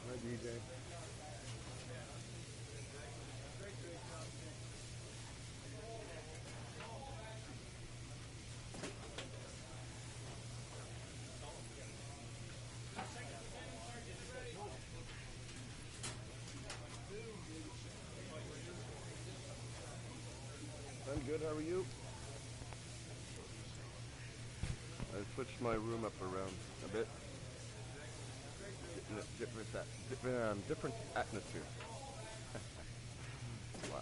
Hi, DJ. I'm good, how are you? I switched my room up around a bit. Different atmosphere. Wow.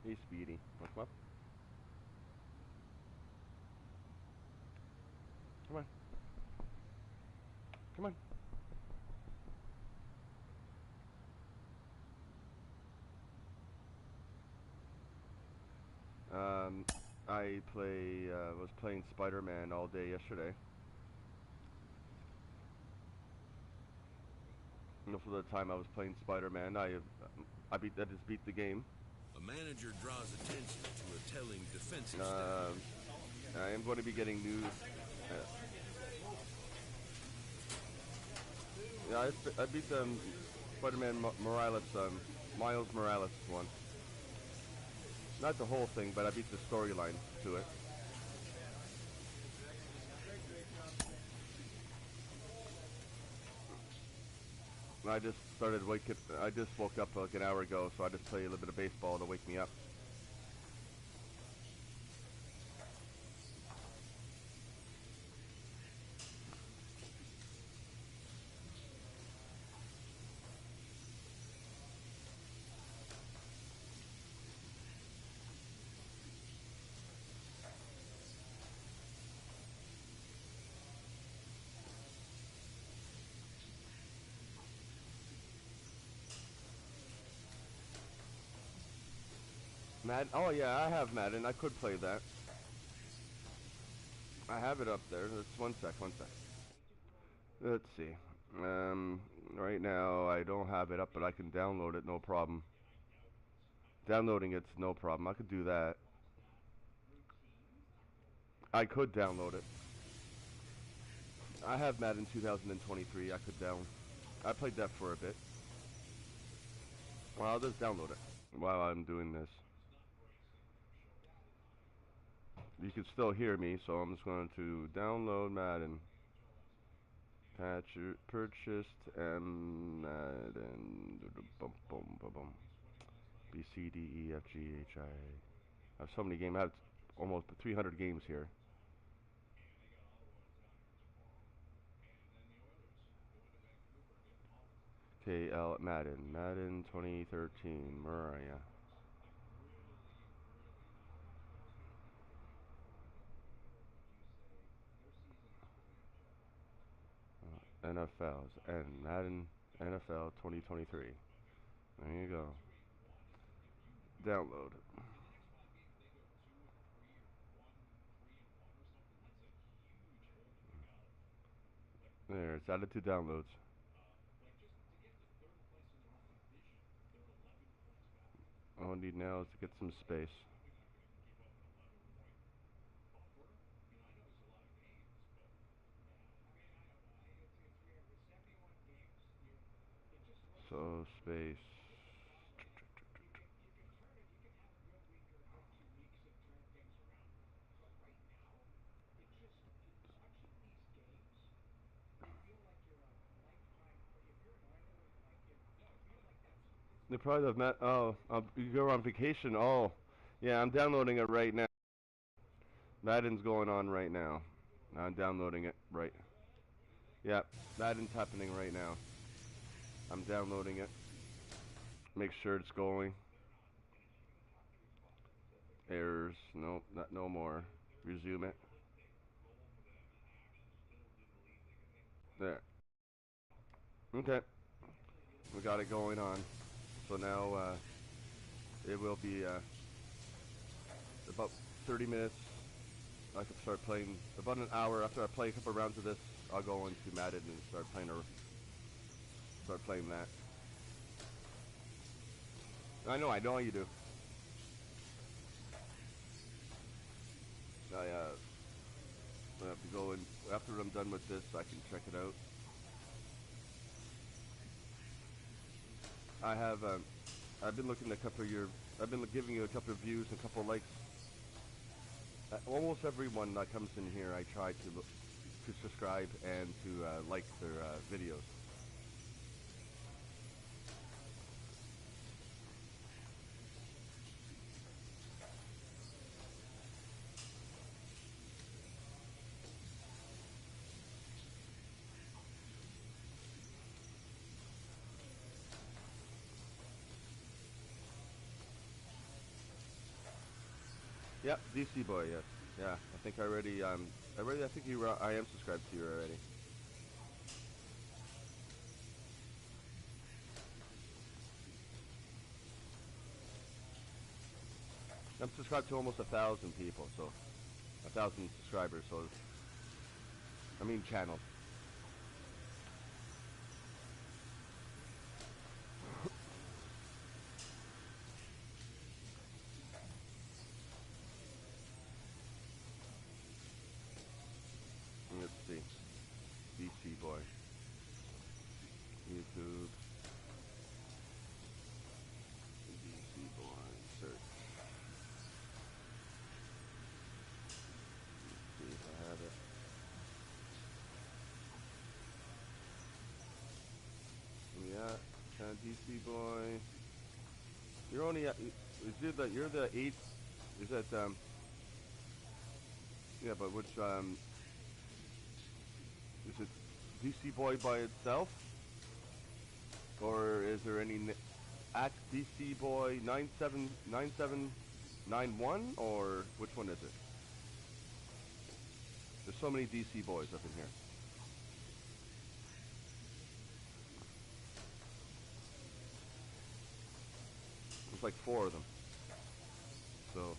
Hey, Speedy. Wanna come up? Come on. Come on. I was playing Spider-Man all day yesterday. Most of the time I was playing Spider-Man. I just beat the game. A manager draws attention to a telling defensive step. I am going to be getting new. Yeah, I beat Spider-Man Morales, Miles Morales one. Not the whole thing, but I beat the storyline to it. I just woke up like an hour ago, so I just played a little bit of baseball to wake me up. Madden? Oh yeah, I have Madden. I could play that. I have it up there. Just one sec. Let's see. Right now I don't have it up, but I can download it, no problem. Downloading it's no problem. I could do that. I could download it. I have Madden 2023. I played that for a bit. Well, I'll just download it while I'm doing this. You can still hear me, so I'm just going to download Madden. Purchased Madden. boom, boom, boom, boom. B, C, D, E, F, G, H, I. I have so many games. I have almost 300 games here. Okay, Madden 2013, Mariah. NFL's and Madden NFL 2023. There you go. Download. There, it's added to downloads. All I need now is to get some space. So, space. They probably have you go on vacation. Oh, yeah, I'm downloading it right now. Madden's going on right now. I'm downloading it right. Yeah, Madden's happening right now. I'm downloading it. Make sure it's going. Errors. Nope, no more. Resume it. There. Okay. We got it going on. So now it will be about 30 minutes. I can start playing. About an hour after I play a couple rounds of this, I'll go into Madden and start playing that. I know you do. I have to go and after I'm done with this, I can check it out. I've been looking at a couple of I've been giving you a couple of views and a couple of likes. Almost everyone that comes in here, I try to subscribe and to like their videos. Yep, DC boy, yes. Yeah, I think I think I am subscribed to you already. I'm subscribed to almost 1,000 people, so 1,000 subscribers, so I mean channels. Let's see. DC boy. YouTube. DC boy. Search. Let's see if I have it. Yeah, DC boy. You're only at, you're the 8th, is that, yeah, but which, is it DC boy by itself? Or is there any, at DC boy 9791, or which one is it? There's so many DC boys up in here. There's like 4 of them. So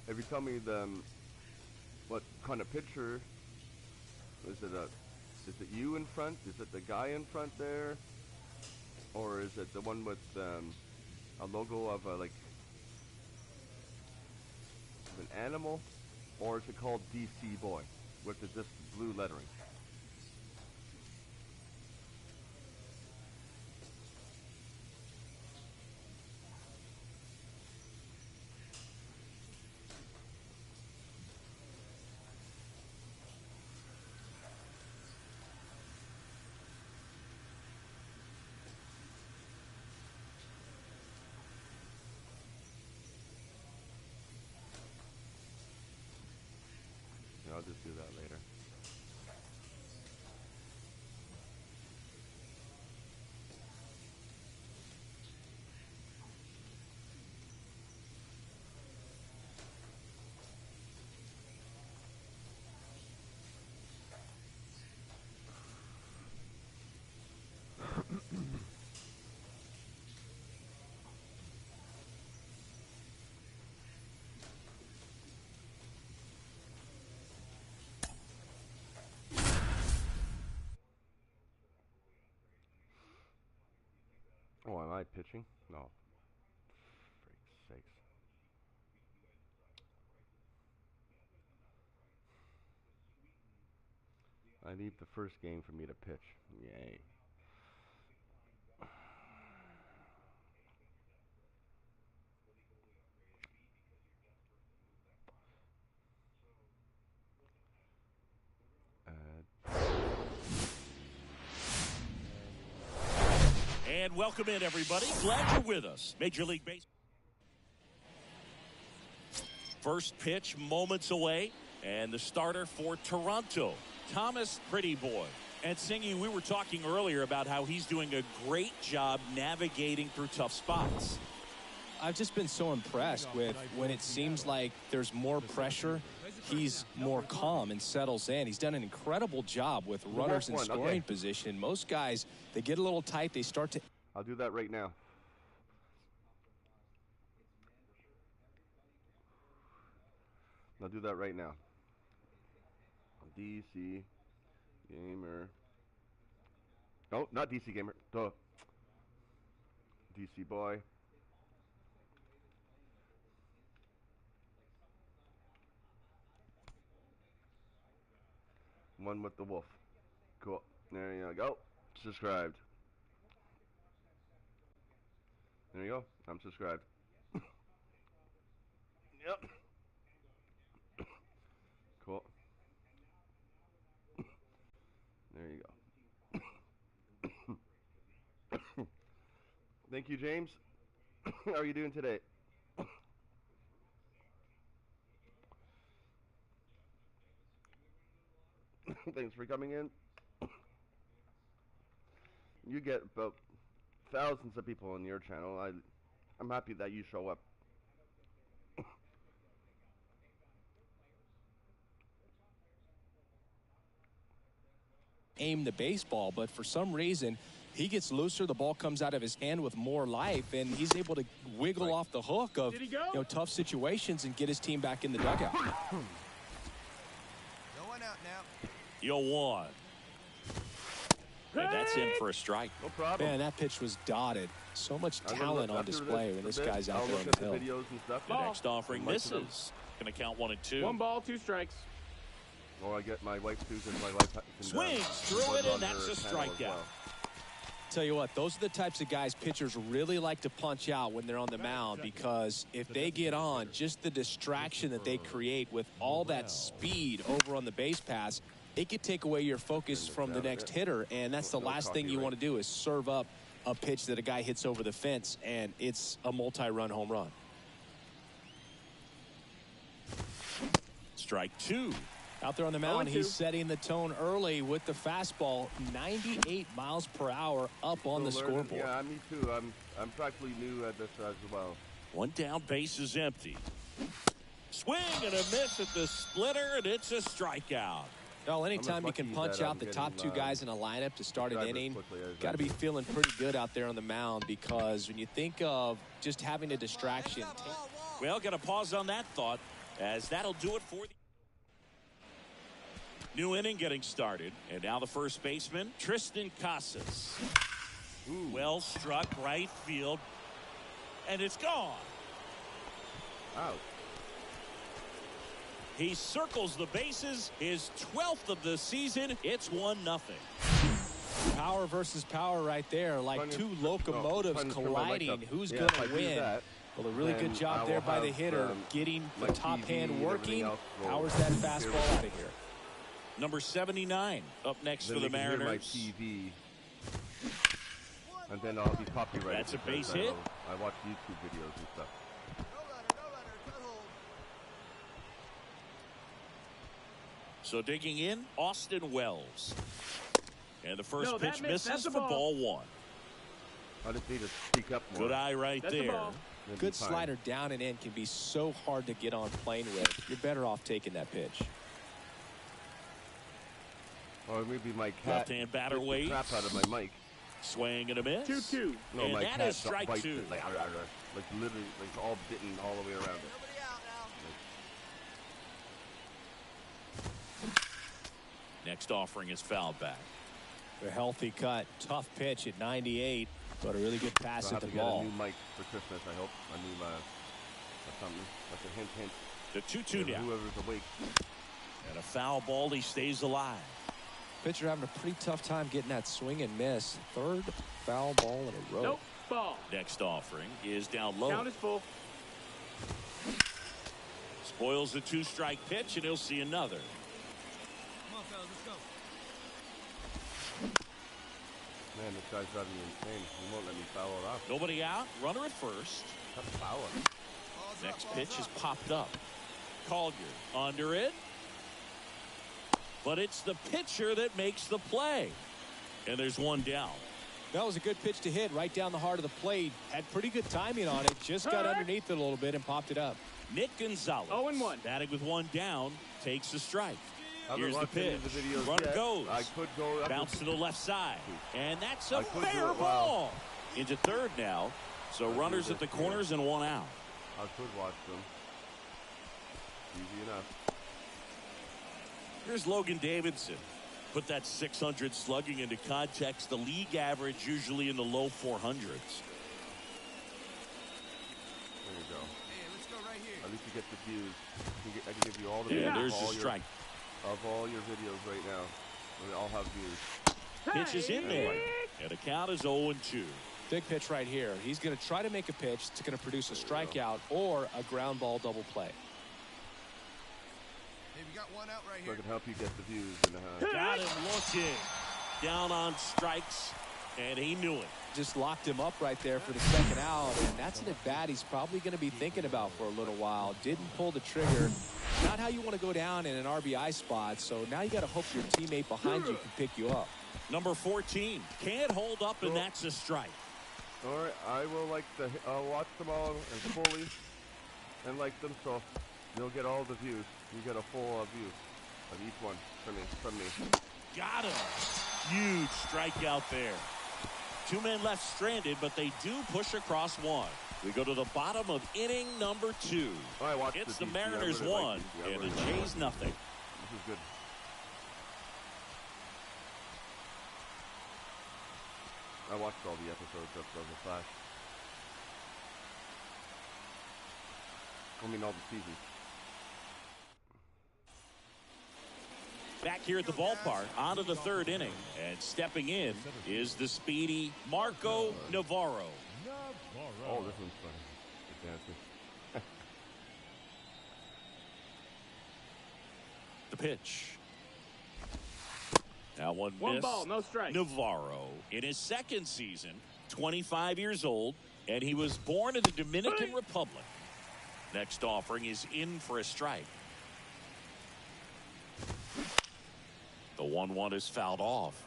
if you tell me what kind of picture is it you in front? Is it the guy in front there? Or is it the one with a logo of like an animal? Or is it called DC boy with just blue lettering? just do that later. Oh, am I pitching? No. Freak's sakes. I need the first game for me to pitch. Yay. And welcome in, everybody. Glad you're with us. Major League Baseball. First pitch moments away, and the starter for Toronto, Thomas Pretty Boy. And Singy, we were talking earlier about how he's doing a great job navigating through tough spots. I've just been so impressed with when it seems like there's more pressure, he's more calm and settles in. He's done an incredible job with runners in scoring position. Most guys, they get a little tight, they start to... I'll do that right now. I'll do that right now. DC Gamer. No, not DC Gamer. Duh. DC Boy. One with the wolf. Cool. There you go. Subscribed. There you go. I'm subscribed. Yep. Cool. There you go. Thank you, James. How are you doing today? Thanks for coming in. You get about thousands of people on your channel. I'm happy that you show up. Aim the baseball, but for some reason he gets looser, the ball comes out of his hand with more life, and he's able to wiggle off the hook of tough situations and get his team back in the dugout. Going out now. 0-1. And that's in for a strike. No problem. Man, that pitch was dotted. So much talent on display when this guy's out there on the hill. Videos and stuff. The next offering misses. Going to count 1 and 2. 1 ball, 2 strikes. Or I get my wife to, because my wife can, swings through it, and that's a strikeout. Well. Tell you what, those are the types of guys pitchers really like to punch out when they're on the mound, because if they get on, just the distraction that they create with all that speed over on the base pass, it could take away your focus from the next hitter, and that's the last thing you want to do is serve up a pitch that a guy hits over the fence, and it's a multi-run home run. Strike 2. Out there on the mound, he's setting the tone early with the fastball, 98 miles per hour up on the scoreboard. Yeah, me too. I'm practically new at this as well. 1 down, base is empty. Swing and a miss at the splitter, and it's a strikeout. Well, anytime you can punch out the top 2 guys in a lineup to start an inning, got to be feeling pretty good out there on the mound, because when you think of just having a distraction. Well, got to pause on that thought, as that'll do it for the new inning getting started. And now the first baseman, Tristan Casas. Well struck, right field, and it's gone. Out. He circles the bases, his 12th of the season. It's 1-0. Power versus power right there, like 2 locomotives colliding. Who's going to win? Well, a really good job there by the hitter, getting the top hand working. Powers that fastball out of here. Number 79 up next for the Mariners. My TV, and then I'll be copyrighted. That's a base hit. I watch YouTube videos and stuff. So digging in, Austin Wells. And the first pitch misses for ball. ball 1. I just need to speak up more. Good eye right there. Good slider down and in can be so hard to get on plane with. You're better off taking that pitch. Or maybe my cat Left-hand batter waits. crap out of my mic. Swing and a miss. 2-2. No, and my that cat is strike bites 2. it, like literally, like all bitten all the way around it. Next offering is fouled back. A healthy cut. Tough pitch at 98, but a really good pass So I at have the to ball. get a new mic for Christmas, I hope. A new, something. Like a hint. The 2-2 now. Whoever's awake. And a foul ball. He stays alive. Pitcher having a pretty tough time getting that swing and miss. Third foul ball in a row. Nope. Ball. Next offering is down low. Count is full. Spoils the 2-strike pitch, and he'll see another. Come on, fellas, let's go. Man, this guy's driving me insane. He won't let me foul it off. Nobody out. Runner at first. Cut foul. Next pitch is popped up. Collier under it. But it's the pitcher that makes the play. And there's one down. That was a good pitch to hit right down the heart of the plate. Had pretty good timing on it. Just got underneath it a little bit and popped it up. Nick Gonzalez. 0-1. Batting with one down. Takes the strike. I Here's the haven't watched any pitch. of the videos Runner yet. goes. I could go up Bounce to the left side. And that's a I could do fair it, ball. Into third now. So runners at the corners and one out. I could watch them. Easy enough. Here's Logan Davidson. Put that 600 slugging into context. The league average usually in the low 400s. There you go. Hey, let's go right here. At least you get the views. I can give you all the views And there's of the all strike. of all your videos right now. They all have views. Pitch is in there. And the count is 0-2. Big pitch right here. He's going to try to make a pitch that's going to produce a strikeout or a ground ball double play. Hey, we got one out right So I here. can help you get the views. Got him looking. Down on strikes. And he knew it. Just locked him up right there for the second out, and that's an at-bat he's probably going to be thinking about for a little while. Didn't pull the trigger. Not how you want to go down in an RBI spot, so now you got to hope your teammate behind you can pick you up. Number 14. Can't hold up, and that's a strike. All right, I will watch them all and fully and like them, so you'll get all the views. You get a full view of each one from me. Got him. Huge strikeout there. 2 men left stranded, but they do push across one. We go to the bottom of inning number 2. Oh, I watched It's the the DC. I Mariners really like 1 DC. I and really the like Jays nothing. This is good. I watched all the episodes of The Flash. I mean, all the seasons. Back here at the ballpark, on to the third inning. And stepping in is the speedy Marco Navarro. Oh, this one's funny. Good dancing. The pitch. Now one One miss. ball, no strike. Navarro in his second season, 25 years old, and he was born in the Dominican Republic. Next offering is in for a strike. The 1-1 is fouled off.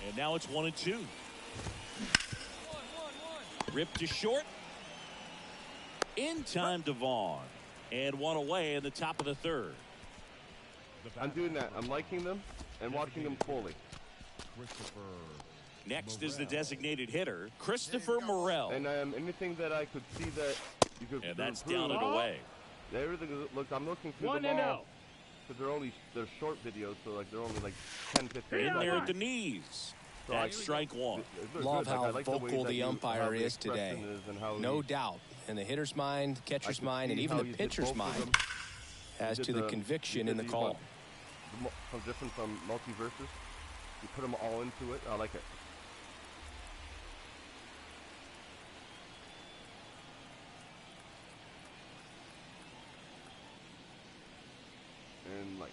And now it's 1-2. Ripped to short. In time to Vaughn. And one away in the top of the third. I'm doing that. I'm liking them and watching them fully. Next is the designated hitter, Christopher Morel. And anything that I could see that you could And that's improve, down and away. everything look. I'm looking through 1-0. them all because they're short videos, so like they're only like 10, 15 In seconds. there at the knees. That's strike one. They're Love good. Like, how I like the way vocal that the you- umpire how the is today. expression is and how No he- doubt. In the hitter's mind, I catcher's could mind, and see even how the you did pitcher's both of mind them. as You to did the conviction you in the did call. From different from multiverses. You put them all into it. I like it. And like,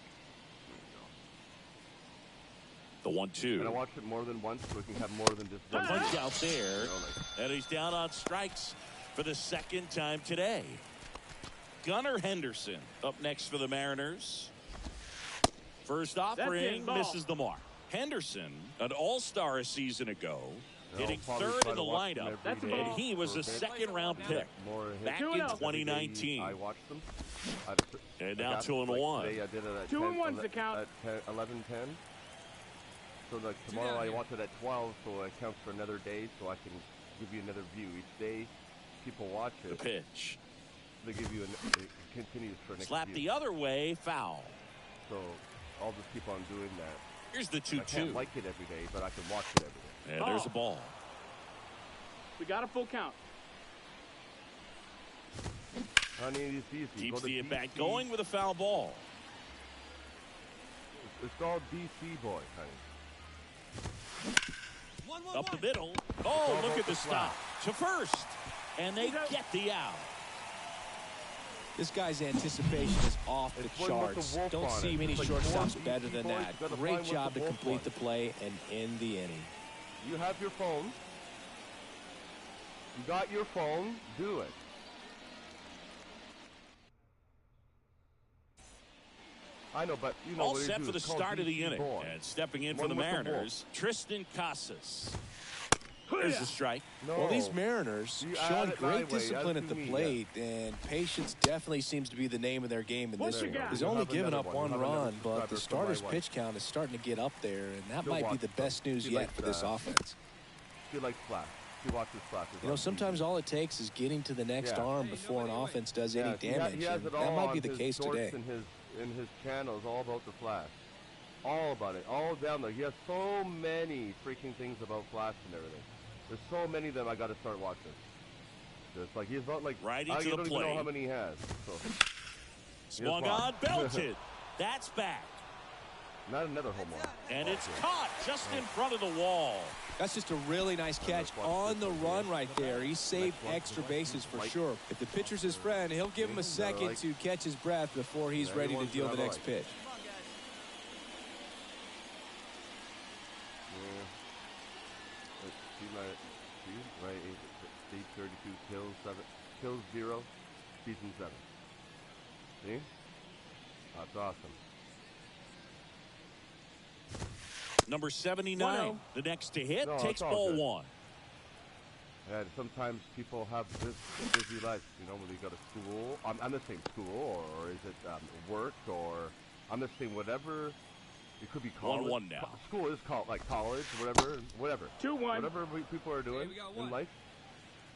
there The 1-2. And I watch it more than once so we can have more than just one. Punch out there. You know, like, And he's down on strikes for the second time today. Gunnar Henderson up next for the Mariners. First offering misses the mark. Henderson, an all-star a season ago, hitting third in the lineup, and he was a second-round pick back in 2019. I watched them. And now 2-1. Today I did it at 2-1's the count. At 11:10. So like tomorrow I watch it at 12, so it counts for another day, so I can give you another view each day. People watch it. The pitch. They give you it continues for next Slap view. the other way, foul. So I'll just keep on doing that. Here's the I 2-2. can't like it every day, but I can watch it every day. And there's a ball. We got a full count. Honey, it's easy. Keeps Go the to at-bat DC. going with a foul ball. It's called DC boy, honey. Up the middle. Oh, look at the stop. To first. And they get the out. This guy's anticipation is off the It's one with the charts. wolf Don't on see it. many It's like shortstops four better DC than boys, that. you gotta Great find job what to the wolf complete wants. the play and end the inning. You have your phone. You got your phone. Do it. I know, but you know All what set do. for the It's called start of the DC inning. boy. And stepping in One for the with the wolf. Mariners, Tristan Casas. There's the strike. No. Well, these Mariners You showing add it my great way. discipline That's at the to me, plate, and patience definitely seems to be the name of their game in What this you one. got? He's You'll only have given another up one. one You'll have another run, but the subscriber from starter's my pitch count is starting to get up there, and that She'll might be watch the them. best news She yet likes for this that. offense. She likes flash. She watches flashes. You know, on sometimes TV. all it takes is getting to the next Yeah. arm before an offense does any Yeah, damage. He has and it all that might be on the his case shorts today. in his channels, all about the flash. All about it. All down there. He has so many freaking things about flash and everything. There's so many of them I got to start watching. It's like he's not like Right I into don't the even know plate. how many he has. So Swung Here's on, one. belted. That's back. not another home run. And it's caught just in front of the wall. That's just a really nice catch on the run right there. He saved extra bases for sure. If the pitcher's his friend, he'll give him a second to catch his breath before he's ready to deal the next pitch. Yeah. Let's see my 832 kills 7 kills 0 season 7. See? That's awesome. Number 79, the next to hit, No, takes it's all ball good. 1. And sometimes people have this busy life, you know, when they go to school. I'm just saying school, or is it work, or I'm just saying whatever. It could be college. 1-1 now. School is called like college, whatever. 2-1. Whatever people are doing in life.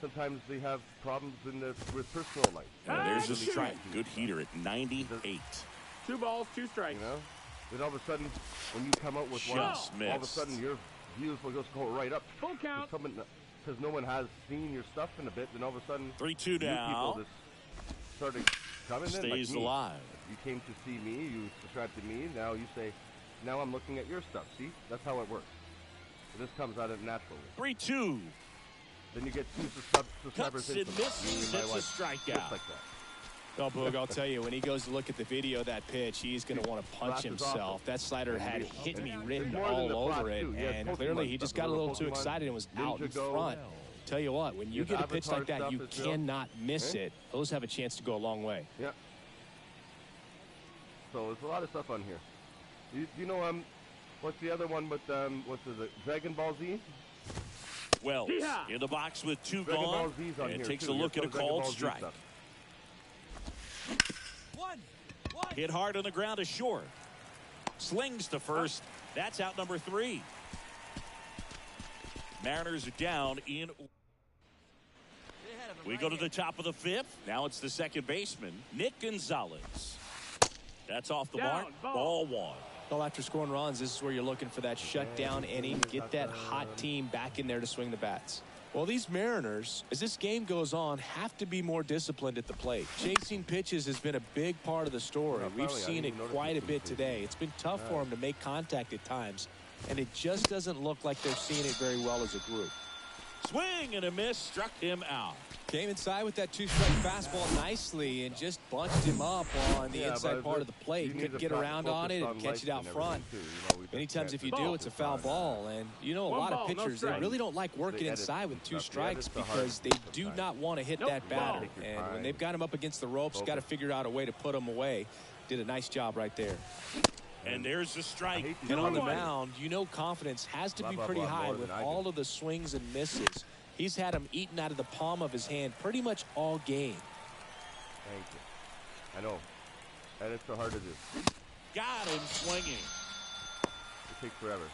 Sometimes they have problems with personal life. And there's the shoot. strike. Good heater at 98. 2 balls, 2 strikes. You know, then all of a sudden, when you come out with one, Just all of a missed. sudden your views will just go right up. Full count. Because no one has seen your stuff in a bit, then all of a sudden, 3-2 new now. people just started coming in. Stays like me. alive. You came to see me, you subscribed to me, now you say, now I'm looking at your stuff. See? That's how it works. So this comes out of naturally. 3-2. Then you get 2 subscribers Cuts and instantly. misses. Me and my It's a wife. strikeout. Just like that. Oh, Boog, I'll tell you, when he goes to look at the video of that pitch, he's going to want to punch Flash is himself. awesome. That slider had hit me written more than the all flash, over it, too. He has and Pokemon clearly he stuff. just got a Remember little too Pokemon? excited and was out in Ninja Go. front. Tell you what, when you His get a pitch like Avatar that, you stuff is real. cannot miss Eh? it. Those have a chance to go a long way. Yeah. So there's a lot of stuff on here. You know what's the other one with what's it? Dragon Ball Z? Wells Yeehaw. in the box with 2 Dragon gone. Ball Z's on And here takes too. a look at a Here's some Dragon called Ball Z strike. stuff. Hit hard on the ground to short. Slings to first. That's out number 3. Mariners are down in. We go to the top of the 5th. Now it's the second baseman, Nick Gonzalez. That's off the Down, mark. ball. Ball 1. Well, after scoring runs, this is where you're looking for that shutdown inning. Get that hot team back in there to swing the bats. Well, these Mariners, as this game goes on, have to be more disciplined at the plate. Chasing pitches has been a big part of the story. Yeah, We've finally, I seen didn't it even notice quite a the bit chasing today. It's been tough for them to make contact at times, and it just doesn't look like they're seeing it very well as a group. Swing and a miss, struck him out. Came inside with that two-strike fastball nicely and just bunched him up on the inside part of the plate. Couldn't get around on it and catch it out front. Many times if you do, it's a foul ball. And you know, a lot of pitchers, they really don't like working inside with two strikes because they do not want to hit that batter. And when they've got him up against the ropes, got to figure out a way to put him away. Did a nice job right there. And there's the strike. And on the mound, you know, confidence has to be pretty high with all of the swings and misses. He's had them eaten out of the palm of his hand pretty much all game. Thank you. I know. And it's so hard to do. Got him swinging. It takes forever.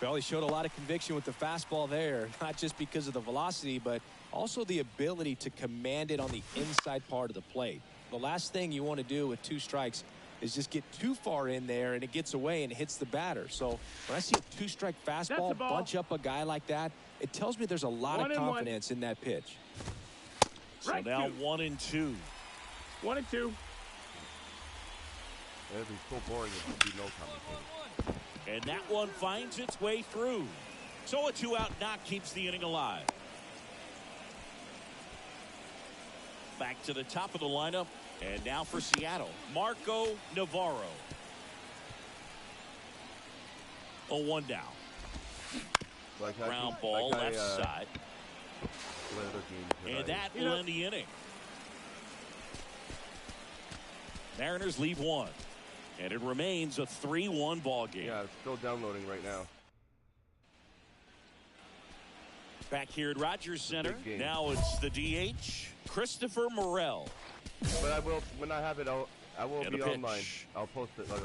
Well, he showed a lot of conviction with the fastball there, not just because of the velocity, but also the ability to command it on the inside part of the plate. The last thing you want to do with two strikes is just get too far in there and it gets away and it hits the batter. So when I see a two-strike fastball bunch up a guy like that, it tells me there's a lot of confidence in that pitch. So now 1-2. 1-2. It'd be so boring if there'd be no competition. And that one finds its way through. So a two-out knock keeps the inning alive. Back to the top of the lineup. And now for Seattle, Marco Navarro. 0-1 down. Ground ball left side. And that will end the inning. Mariners leave one. And it remains a 3-1 ball game. Yeah, it's still downloading right now. Back here at Rogers Center. Now it's the DH, Christopher Morel. But I will, when I have it, I will be online. I'll post it like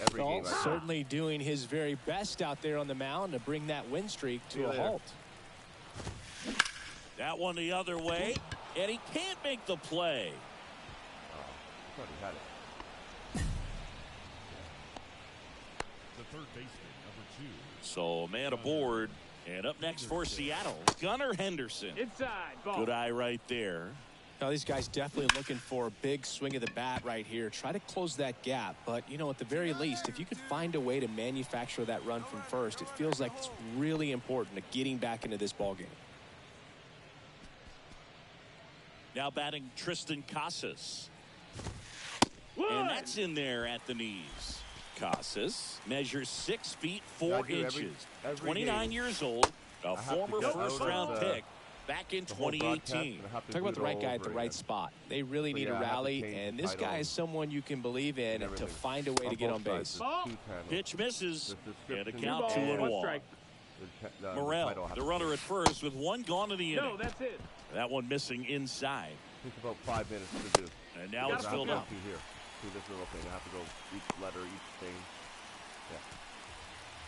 every game. Certainly doing his very best out there on the mound to bring that win streak to a halt. That one the other way, and he can't make the play. Oh, I thought he had it. The third baseman, number 2. So a man aboard, and up next for Seattle, Gunnar Henderson. Inside ball. Good eye right there. Now, these guys definitely looking for a big swing of the bat right here. Try to close that gap. But, you know, at the very least, if you could find a way to manufacture that run from first, it feels like it's really important to getting back into this ballgame. Now batting Tristan Casas. And that's in there at the knees. Casas measures 6 feet 4 inches. 29 years old. A former first-round pick. Back in 2018. Talk about the right guy at the right spot. They really need a rally, and this guy is someone you can believe in to find a way to get on base. Pitch misses, and a count 2-1. Morel, the runner at first, with one gone in the inning. No, that's it. That one missing inside. Takes about 5 minutes to do. And now it's filled up. Here. Do this little thing. I have to go each letter, each thing. Yeah.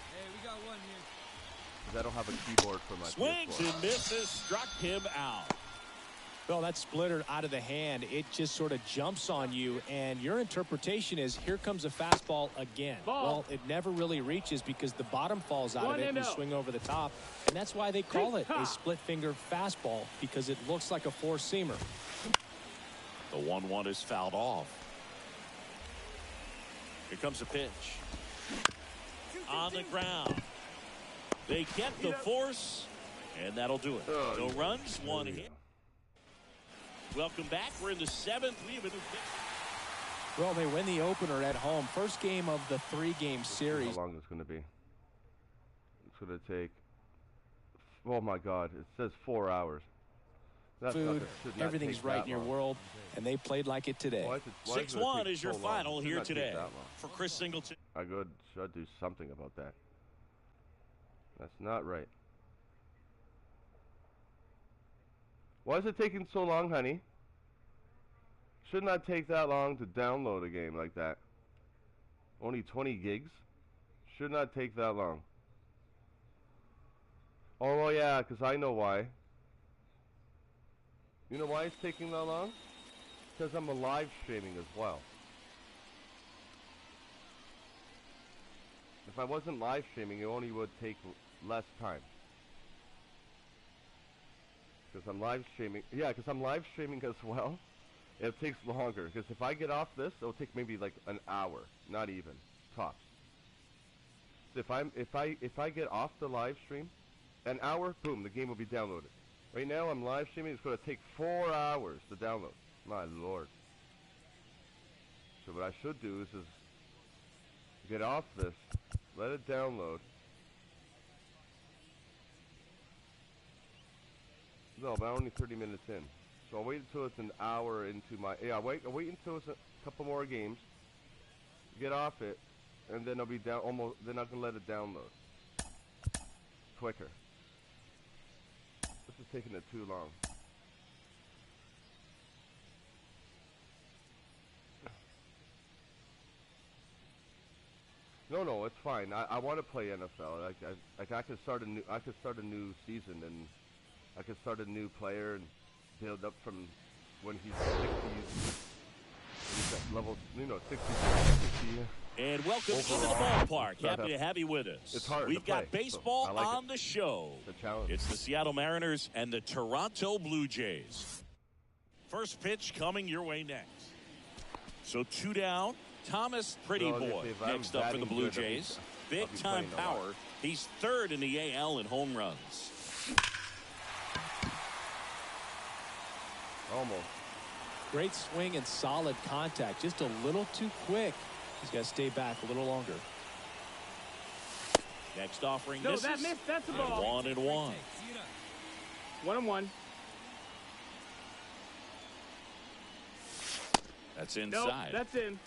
Hey, we got one here. I don't have a keyboard for my swings PS4. and misses, struck him out. Well, that splitter out of the hand, it just sort of jumps on you, and your interpretation is here comes a fastball again. Well, it never really reaches because the bottom falls out of it and you swing over the top, and that's why they call it a split finger fastball, because it looks like a four-seamer. The 1-1 is fouled off. Here comes a pitch. On the ground. They get the force, and that'll do it. No runs, one hit. Welcome back. We're in the 7th. We have a new pitch. Well, they win the opener at home. First game of the 3-game series. How long it's going to be? It's going to take. Oh my God! It says 4 hours. That's food, everything's right in your world, and they played like it today. 6-1 is your final here today for Chris Singleton. I should do something about that. That's not right. Why is it taking so long, honey? Should not take that long to download a game like that. Only 20 gigs? Should not take that long. Oh, well, yeah, because I know why. You know why it's taking that long? Because I'm a live streaming as well. If I wasn't live streaming, it only would take less time. Because I'm live streaming. Yeah, because I'm live streaming as well. It takes longer. Because if I get off this, it'll take maybe like an hour. Not even. Tops. So if I get off the live stream, An hour, boom, the game will be downloaded. Right now, I'm live streaming. It's going to take 4 hours to download. My lord. So what I should do is get off this, let it download. No, but I'm only 30 minutes in. So I'll wait until it's an hour into my... Yeah, I'll wait until it's a couple more games. Get off it, and then I'll be down almost... Then I can let it download. Quicker. This is taking it too long. No, it's fine. I want to play NFL. I could start a new season, and I could start a new player and build up from when he's 60s. He's at level, 60. And welcome into the ballpark. Happy to have you with us. It's hard. We've got baseball on the show. It's a challenge. It's the Seattle Mariners and the Toronto Blue Jays. First pitch coming your way next. So 2 down. Thomas Pretty Boy next up for the Blue Jays. Big time power. He's third in the AL in home runs. Almost. Great swing and solid contact. Just a little too quick. He's got to stay back a little longer. Next offering No, misses. that missed. That's the ball. 1-1. 1-1. That's Nope, inside. that's in.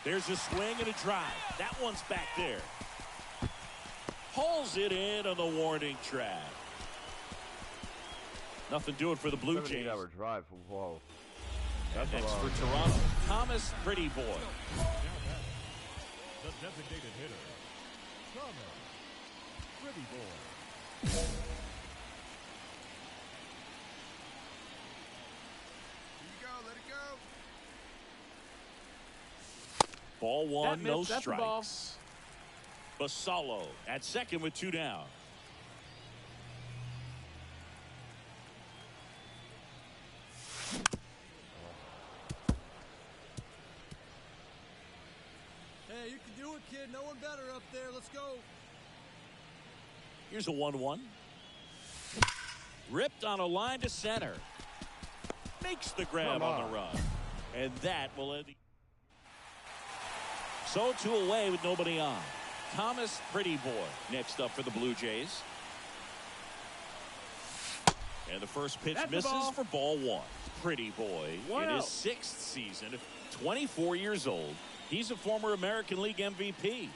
There's a swing and a drive. That one's back there. Pulls it in on the warning track. Nothing doing for the Blue Jays. 7-8-hour drive. Whoa. And That's next a lot. for Toronto, Thomas Pretty Boy. The designated hitter, Thomas Pretty Boy. Ball one, That no missed. That's the ball. strikes. Basallo at second with 2 down. Hey, you can do it, kid. No one better up there. Let's go. Here's a 1-1. Ripped on a line to center. Makes the grab on the run. And that will end the... So 2 away with nobody on. Thomas Pretty Boy next up for the Blue Jays. And the first pitch That's the misses ball. for ball 1. Pretty Boy in his 6th season, 24 years old. He's a former American League MVP.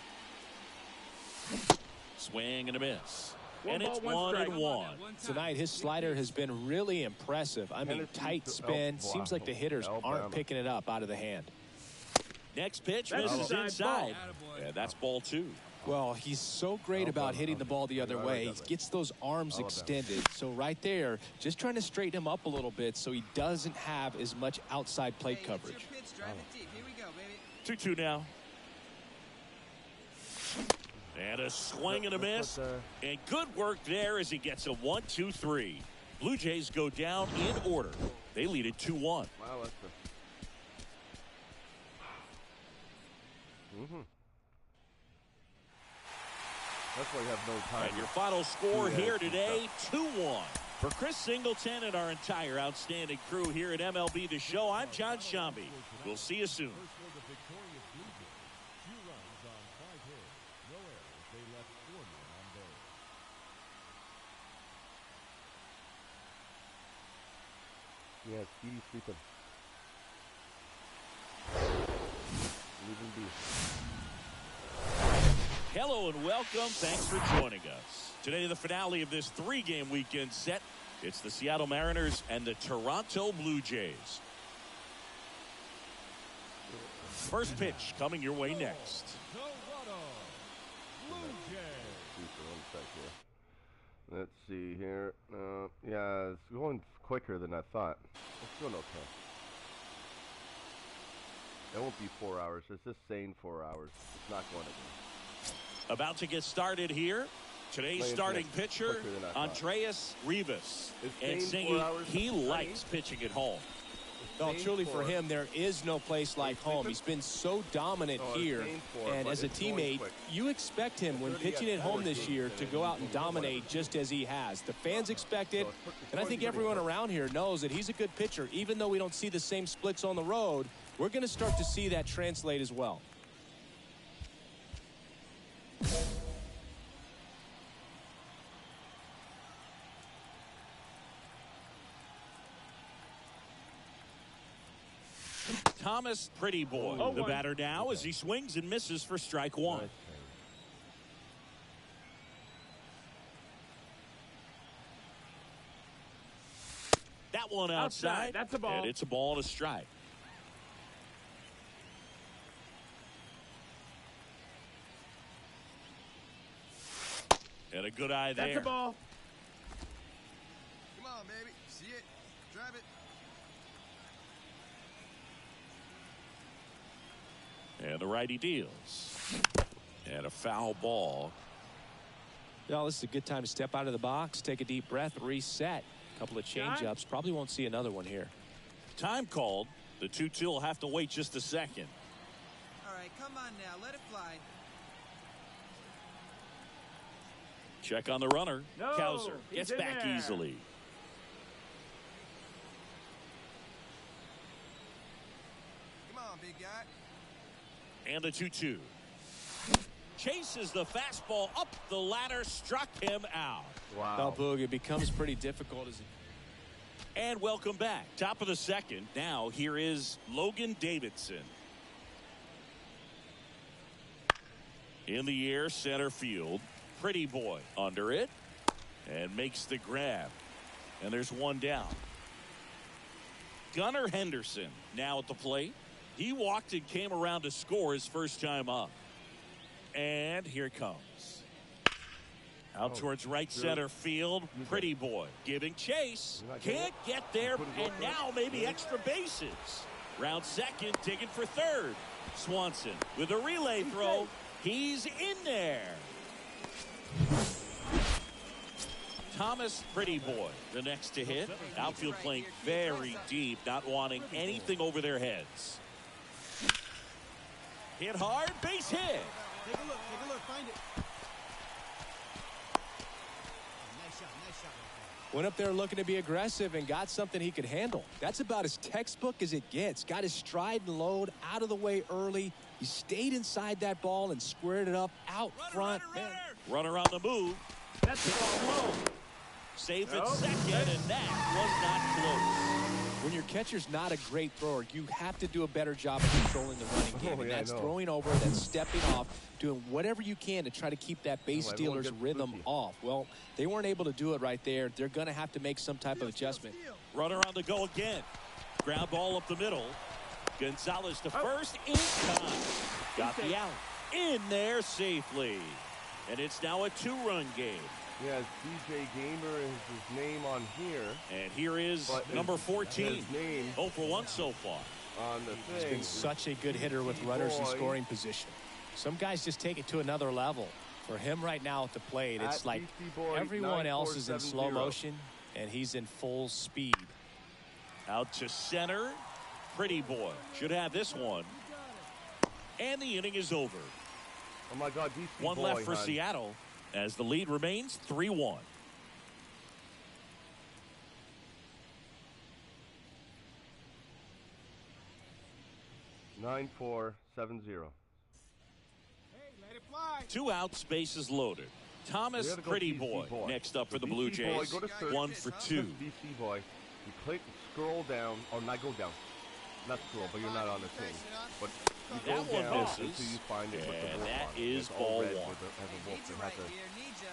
Swing and a miss. And it's 1-1. Tonight, his slider has been really impressive. I mean, tight spin. Seems like the hitters aren't picking it up out of the hand. Next pitch That's misses inside. Attaboy. Yeah, that's ball 2. Well, he's so great about hitting the ball the other way. He gets those arms extended. So right there, just trying to straighten him up a little bit so he doesn't have as much outside plate coverage. It's your pitch. Drive it deep. Here we go, baby. 2-2 now. And a swing and a miss. And good work there as he gets a 1-2-3. Blue Jays go down in order. They lead it 2-1. Wow, that's That's why you have no time. And your final score here today, 2-1. For Chris Singleton and our entire outstanding crew here at MLB The Show, I'm John Shambi. We'll see you soon. First for the victorious Blue Jays. 2 runs on 5 hits. No errors. They left 4 men on base. Yeah, Speedy sleeping. Leaving B. Hello and welcome. Thanks for joining us. Today, the finale of this 3-game weekend set. It's the Seattle Mariners and the Toronto Blue Jays. First pitch coming your way next. Toronto Blue Jays. Let's see here. Yeah, it's going quicker than I thought. It's going okay. It won't be 4 hours. It's just saying 4 hours. It's not going to be. About to get started here. Today's starting pitcher, Andreas Rivas. And saying 4 singing, hours, he honey. likes pitching at home. It's No, truly for him, there is no place like home. He's been so dominant here. And as a teammate, you expect him when pitching at home this year to go out and dominate just as he has. The fans expect it, and I think everyone around here knows that he's a good pitcher. Even though we don't see the same splits on the road, we're going to start to see that translate as well. Thomas Pretty Boy, the batter now, as he swings and misses for strike one. That one outside. That's a ball. And it's a ball and a strike. And a good eye there. That's a ball. Come on, baby. See it. Drive it. And the righty deals. And a foul ball. Well, this is a good time to step out of the box, take a deep breath, reset. A couple of change-ups. Probably won't see another one here. Time called. The 2-2 will have to wait just a second. All right, come on now. Let it fly. Check on the runner. No, Cowser he's gets in back there. easily. Come on, big guy. And the 2-2. Chases the fastball up the ladder, struck him out. Well, Boog, it becomes pretty difficult as And welcome back. Top of the second. Now here is Logan Davidson. In the air, center field. Pretty Boy under it. And makes the grab. And there's one down. Gunnar Henderson now at the plate. He walked and came around to score his first time up. And here it comes. Out towards right center field. Pretty Boy giving chase. Can't get there. And now maybe extra bases. Round second, digging for third. Swanson with a relay throw. He's in there. Thomas Pretty Boy, the next to hit. Outfield playing very deep, not wanting anything over their heads. Hit hard, base hit. Take a look, find it. Nice shot right went up there looking to be aggressive and got something he could handle. That's about as textbook as it gets. Got his stride and load out of the way early. He stayed inside that ball and squared it up out front. Runner on the move. That's the ball. Safe at second, and that was not close. When your catcher's not a great thrower, you have to do a better job of controlling the running game. And that's throwing over, that's stepping off, doing whatever you can to try to keep that base stealer's rhythm off. Well, they weren't able to do it right there. They're going to have to make some type of adjustment. Runner on the go again. Ground ball up the middle. Gonzalez to first in time. Got the out. In there safely. And it's now a two-run game. Yeah, DJ Gamer is his name on here. And here is number 14. His name 0 for 1 so far. on the thing. He's been such a good hitter with runners in scoring position. Some guys just take it to another level. For him right now at the plate, it's like everyone else is in slow motion, and he's in full speed. Out to center. Pretty Boy should have this one. And the inning is over. Oh my God, DC One left for Seattle as the lead remains 3-1. Nine, 4, 7, 0. Hey, let it fly. 2 outs, bases loaded. Thomas Pretty Boy next up for the Blue Jays. 1 for 2. DC Boy. You click, scroll down, or not go down. Not scroll, but you're not on the thing. But you go That one down misses. until you find it with the And wolf that on it. is It's all ball red one. with has a wolf. Need you It right has a- here, need ya.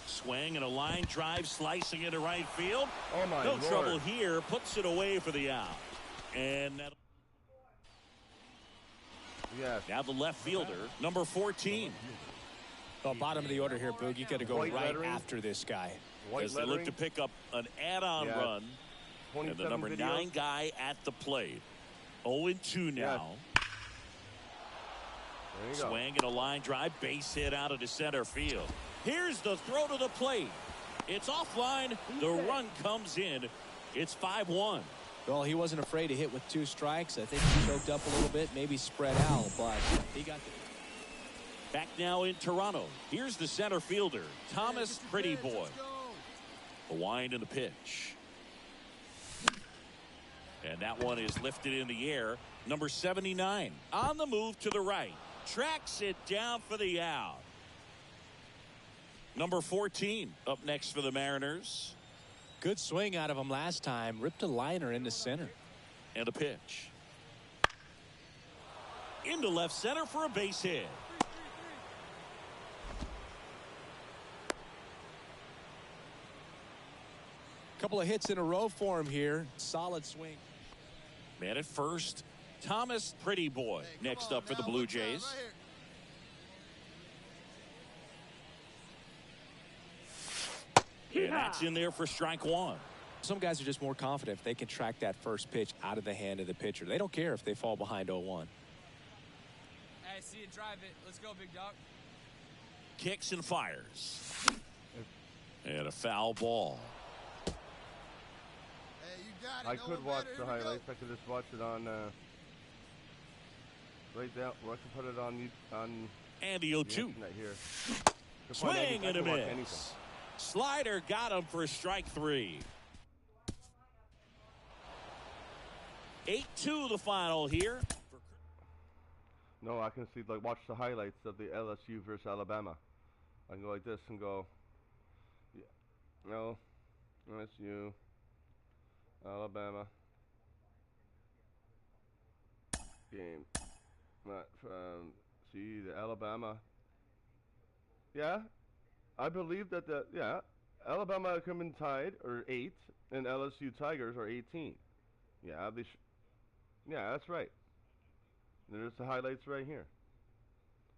Swing and a line drive slicing into right field. Oh my No Lord. trouble here. Puts it away for the out. And that, Yes. now the left fielder, number 14. Well, bottom of the order here, Boog. You got to go White right lettering. after this guy. White As they look to lettering. pick up an add-on Yeah. run. And the 27 number video. 9 guy at the plate. 0-2 now. There you go. Swing and a line drive, base hit out of the center field. Here's the throw to the plate. It's offline. The run comes in. It's 5-1. Well, he wasn't afraid to hit with 2 strikes. I think he choked up a little bit, maybe spread out, but he got the... Back now in Toronto. Here's the center fielder, Thomas Pretty Boy. The wind and the pitch. And that one is lifted in the air. Number 79 on the move to the right. Tracks it down for the out. Number 14 up next for the Mariners. Good swing out of him last time. Ripped a liner into center. And a pitch. Into left center for a base hit. Couple of hits in a row for him here. Solid swing. Man at first, Thomas Pretty Boy next up for the Blue Jays. And that's in there for strike 1. Some guys are just more confident if they can track that first pitch out of the hand of the pitcher. They don't care if they fall behind 0-1. Hey, see you drive it. Let's go, big dog. Kicks and fires. And a foul ball. Hey, you got it. I could watch the highlights. I could just watch it on right down. Or I could put it on And the the 0-2. internet here. Swing and a miss. miss. Slider got him for strike 3. 8-2 the final here. No, I can see, like, watch the highlights of the LSU versus Alabama. I can go like this and go, yeah, no, LSU, Alabama, game. See the Alabama. Yeah, I believe that Alabama come in tied or 8, and LSU Tigers are 18. Yeah, yeah, that's right. There's the highlights right here.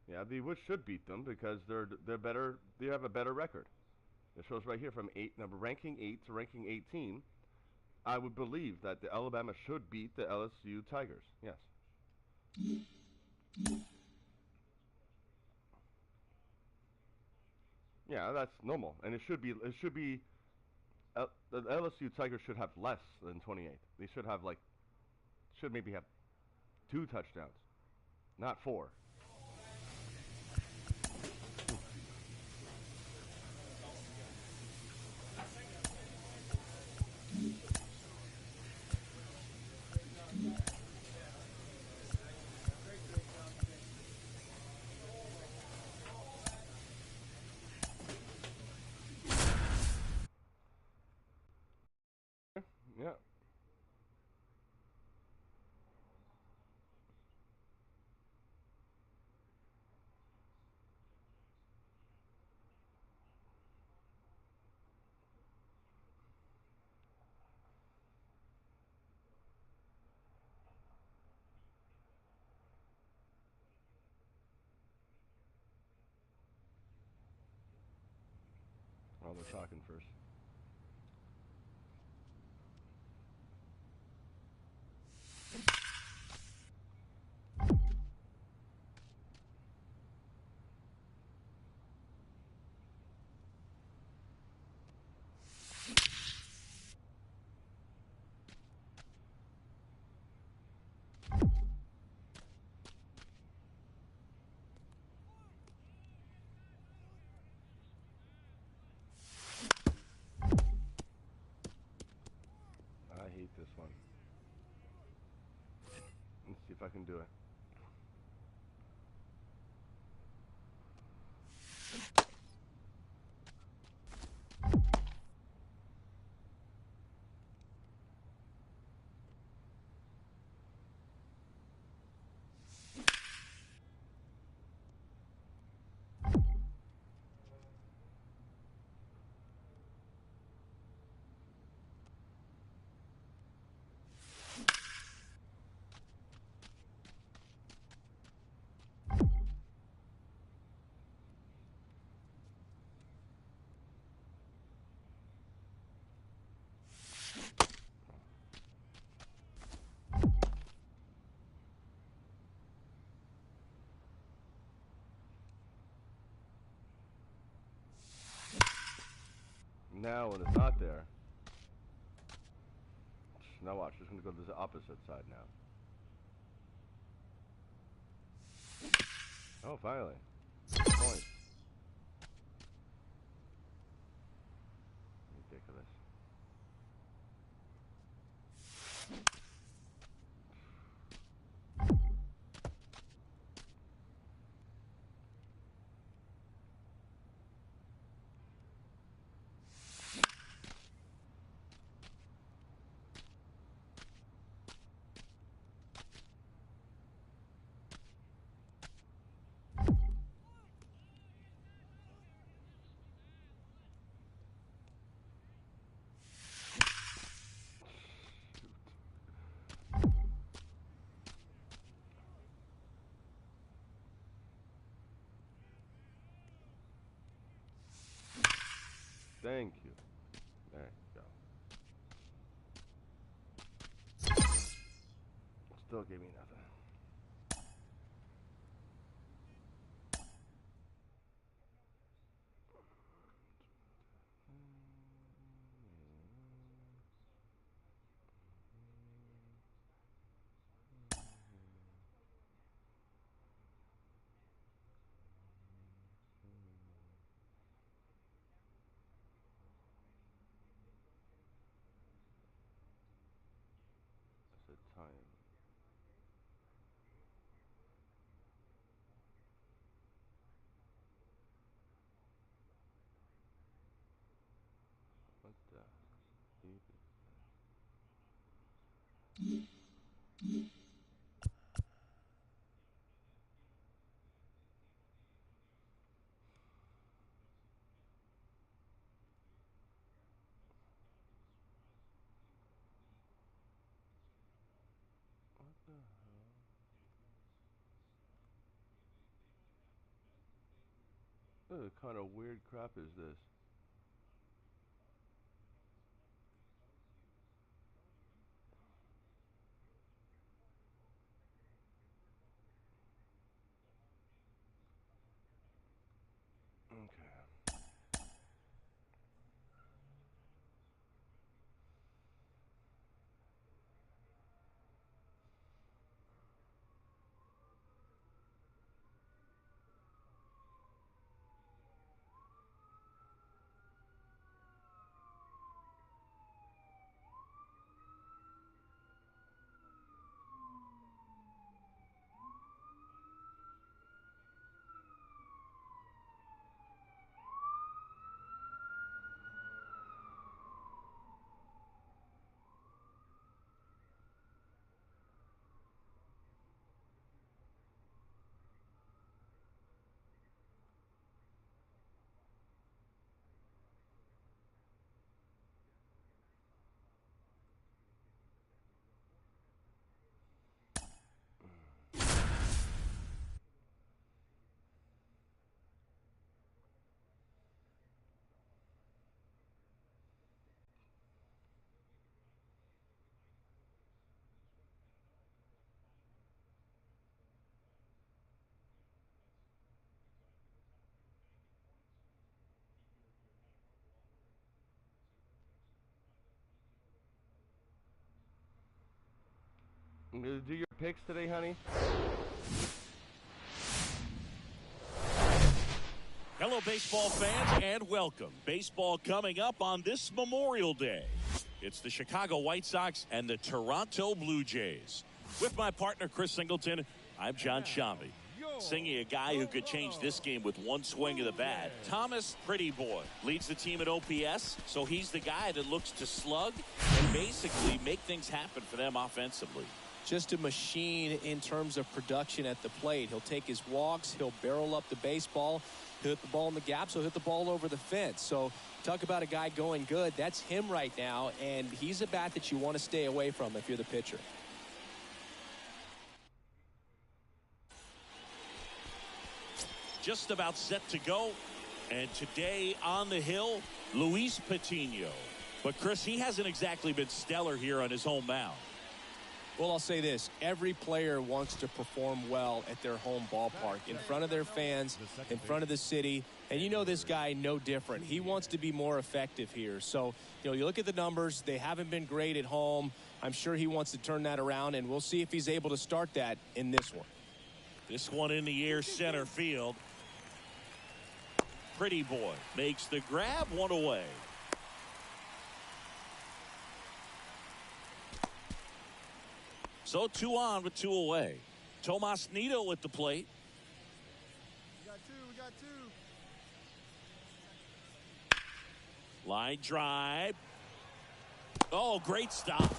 Yeah, they should beat them because they're better. They have a better record. It shows right here from ranking 8 to ranking 18. I would believe that the Alabama should beat the LSU Tigers. Yes. Yeah, that's normal, and it should be. The LSU Tigers should have less than 28. They should have should maybe have 2 touchdowns, not 4. Yeah. Well, they're talking first. I hate this one. Let's see if I can do it. Now when it's not there. Now watch, it's going to go to the opposite side now. Oh, finally. Point. Ridiculous. Thank you. There you go. Still gave me nothing. That's the time. What the heck is what the hell? What kind of weird crap is this? Okay. You gonna do your picks today, honey? Hello, baseball fans, and welcome. Baseball coming up on this Memorial Day. It's the Chicago White Sox and the Toronto Blue Jays. With my partner, Chris Singleton, I'm John Shambi. Singing a guy who could change this game with one swing of the bat. Thomas Pretty Boy leads the team at OPS, so he's the guy that looks to slug and basically make things happen for them offensively. Just a machine in terms of production at the plate. He'll take his walks, he'll barrel up the baseball, he'll hit the ball in the gaps, he'll hit the ball over the fence. So talk about a guy going good. That's him right now, and he's a bat that you want to stay away from if you're the pitcher. Just about set to go, and today on the hill, Luis Patino. But Chris, he hasn't exactly been stellar here on his home mound. Well, I'll say this. Every player wants to perform well at their home ballpark, in front of their fans, in front of the city. And you know this guy no different. He wants to be more effective here. So, you look at the numbers. They haven't been great at home. I'm sure he wants to turn that around, and we'll see if he's able to start that in this one. This one in the air, center field. Pretty boy makes the grab, one away. So 2 on with 2 away. Tomas Nido at the plate. We got two. We got two. Line drive. Oh, great stop.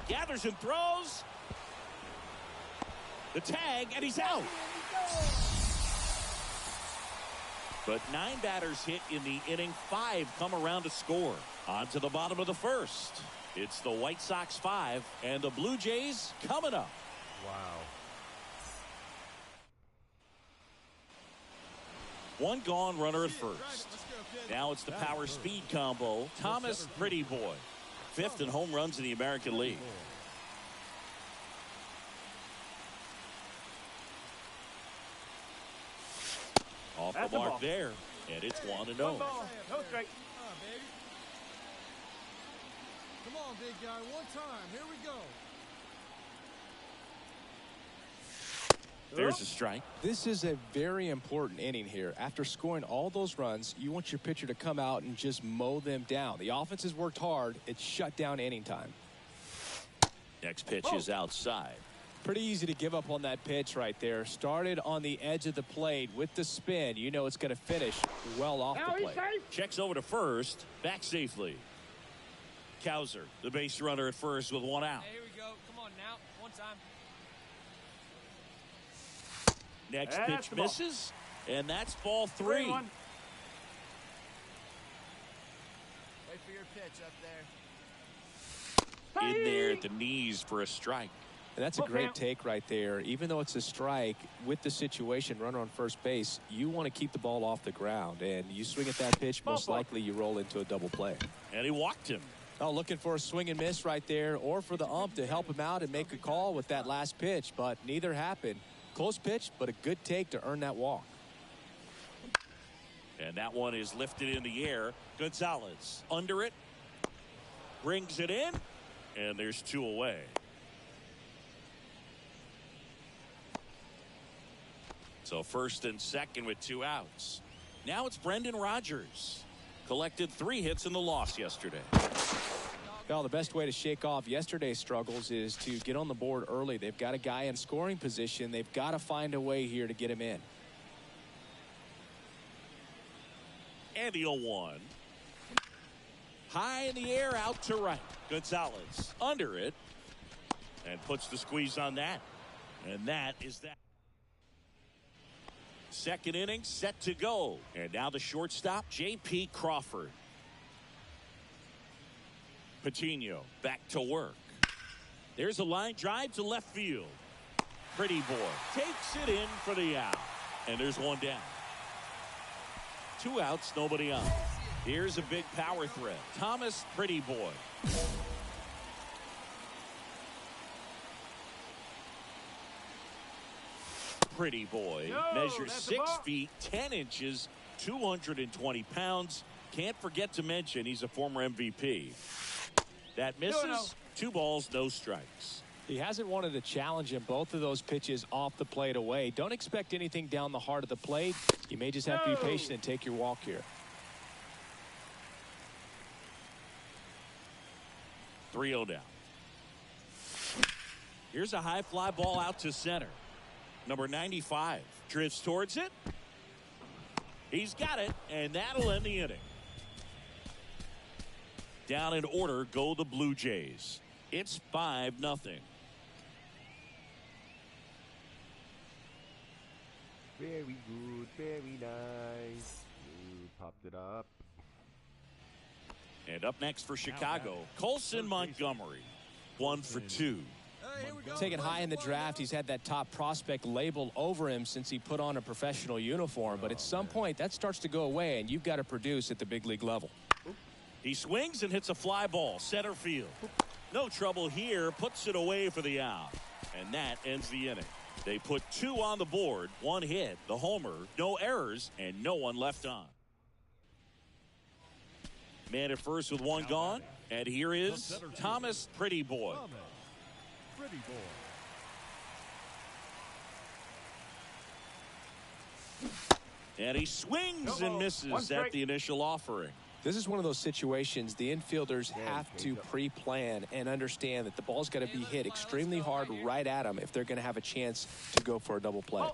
Gathers and throws. The tag, and he's out. But 9 batters hit in the inning. 5 come around to score. On to the bottom of the first. It's the White Sox 5 and the Blue Jays coming up. Wow. 1 gone, runner at first. Now it's the power speed combo. Thomas Pretty Boy, 5th in home runs in the American League. Off the mark there, and it's 1-0. No strike. Come on, big guy. One time. Here we go. There's a strike. This is a very important inning here. After scoring all those runs, you want your pitcher to come out and just mow them down. The offense has worked hard. It's shut down inning time. Next pitch is outside. Pretty easy to give up on that pitch right there. Started on the edge of the plate with the spin. You know it's going to finish well off the plate. Checks over to first. Back safely. Cowser, the base runner at first with 1 out. Hey, here we go. Come on now. One time. Next pitch misses, and that's ball 3. Wait for your pitch up there. In there at the knees for a strike. And that's a great take right there. Even though it's a strike, with the situation, runner on first base, you want to keep the ball off the ground. And you swing at that pitch, most likely you roll into a double play. And he walked him. Oh, looking for a swing and miss right there, or for the ump to help him out and make a call with that last pitch, but neither happened. Close pitch, but a good take to earn that walk. And that one is lifted in the air. Gonzalez under it. Brings it in. And there's 2 away. So first and second with 2 outs. Now it's Brendan Rodgers. Collected 3 hits in the loss yesterday. Well, the best way to shake off yesterday's struggles is to get on the board early. They've got a guy in scoring position. They've got to find a way here to get him in. And the 0-1. High in the air, out to right. Gonzalez under it. And puts the squeeze on that. And that is that. Second inning set to go. And now the shortstop, J.P. Crawford. Patino back to work. There's a line drive to left field. Pretty boy takes it in for the out. And there's 1 down. 2 outs, nobody on. Here's a big power threat. Thomas Pretty Boy. Pretty Boy measures 6 feet 10 inches, 220 pounds. Can't forget to mention he's a former MVP. That misses. 2 balls, no strikes. He hasn't wanted to challenge him. Both of those pitches off the plate away. Don't expect anything down the heart of the plate. You may just have to be patient and take your walk here. 3-0 down. Here's a high fly ball out to center. Number 95 drifts towards it. He's got it, and that'll end the inning. Down in order go the Blue Jays. It's 5-0. Very good, very nice. Ooh, popped it up. And up next for Chicago, Colson Montgomery. 1 for 2. Taken high in the draft, he's had that top prospect label over him since he put on a professional uniform. But at some point, that starts to go away, and you've got to produce at the big league level. He swings and hits a fly ball center field. No trouble here, puts it away for the out. And that ends the inning. They put 2 on the board, 1 hit, the homer, no errors, and no one left on. Man at first with 1 gone, and here is Thomas Pretty Boy. Pretty Boy. And he swings and misses at the initial offering. This is one of those situations the infielders have to pre-plan and understand that the ball's got to be hit extremely hard right at them if they're going to have a chance to go for a double play.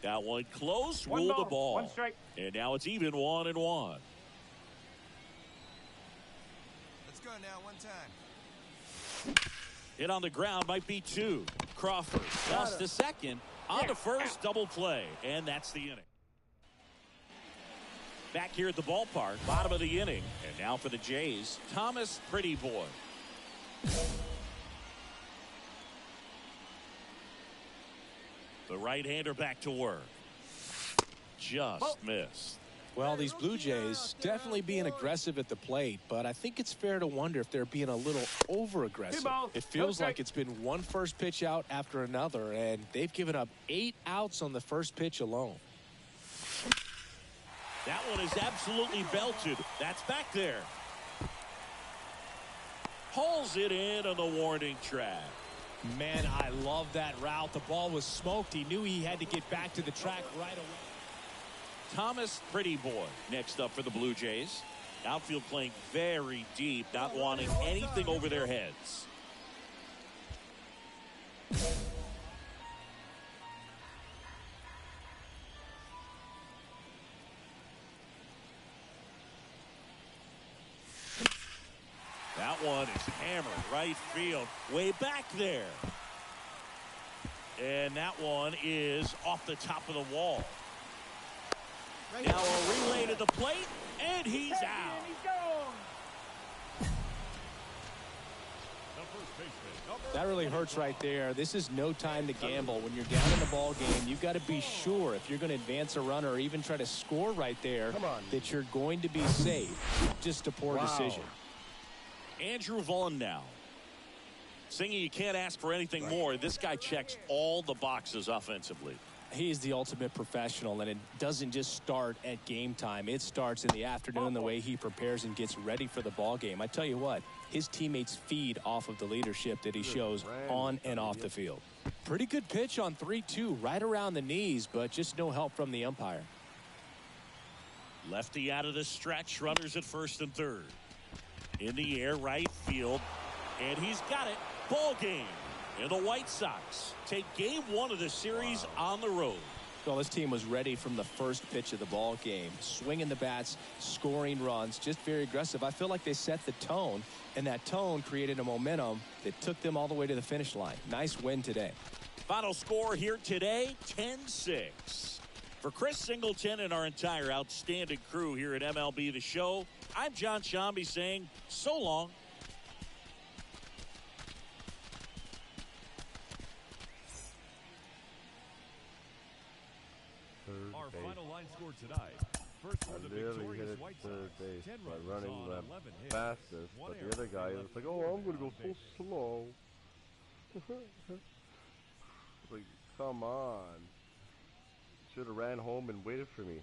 That one close, ruled the ball. 1 strike. And now it's even 1-1. Let's go now, 1 time. Hit on the ground might be 2. Crawford just a second on the first double play, and that's the inning. Back here at the ballpark, bottom of the inning, and now for the Jays, Thomas Pretty Boy. The right-hander back to work. Just missed. Well, these Blue Jays definitely being aggressive at the plate, but I think it's fair to wonder if they're being a little over-aggressive. It feels like it's been one first pitch out after another, and they've given up 8 outs on the first pitch alone. That one is absolutely belted. That's back there. Hauls it in on the warning track. Man, I love that route. The ball was smoked. He knew he had to get back to the track right away. Thomas Pretty Boy next up for the Blue Jays. Outfield playing very deep, not wanting anything over their heads. That one is hammered right field, way back there. And that one is off the top of the wall. Now a relay to the plate, and he's out. That really hurts right there. This is no time to gamble. When you're down in the ball game, you've got to be sure if you're going to advance a runner or even try to score right there that you're going to be safe. Just a poor decision. Andrew Vaughn now. Singing, you can't ask for anything more. This guy checks all the boxes offensively. He's the ultimate professional, and it doesn't just start at game time. It starts in the afternoon, the way he prepares and gets ready for the ball game. I tell you what, his teammates feed off of the leadership that he shows on and off the field. Pretty good pitch on 3-2, right around the knees, but just no help from the umpire. Lefty out of the stretch, runners at first and third. In the air, right field, and he's got it. Ball game. And the White Sox take game 1 of the series on the road. Well, this team was ready from the first pitch of the ball game. Swinging the bats, scoring runs, just very aggressive. I feel like they set the tone, and that tone created a momentum that took them all the way to the finish line. Nice win today. Final score here today, 10-6. For Chris Singleton and our entire outstanding crew here at MLB The Show, I'm John Shambi saying so long. Our final line score tonight. First for the victorious White Sox, 10 runs running on the 11 hits. fastest, but the other guy was like, "Oh, I'm gonna go so slow." Like, come on! Should have ran home and waited for me.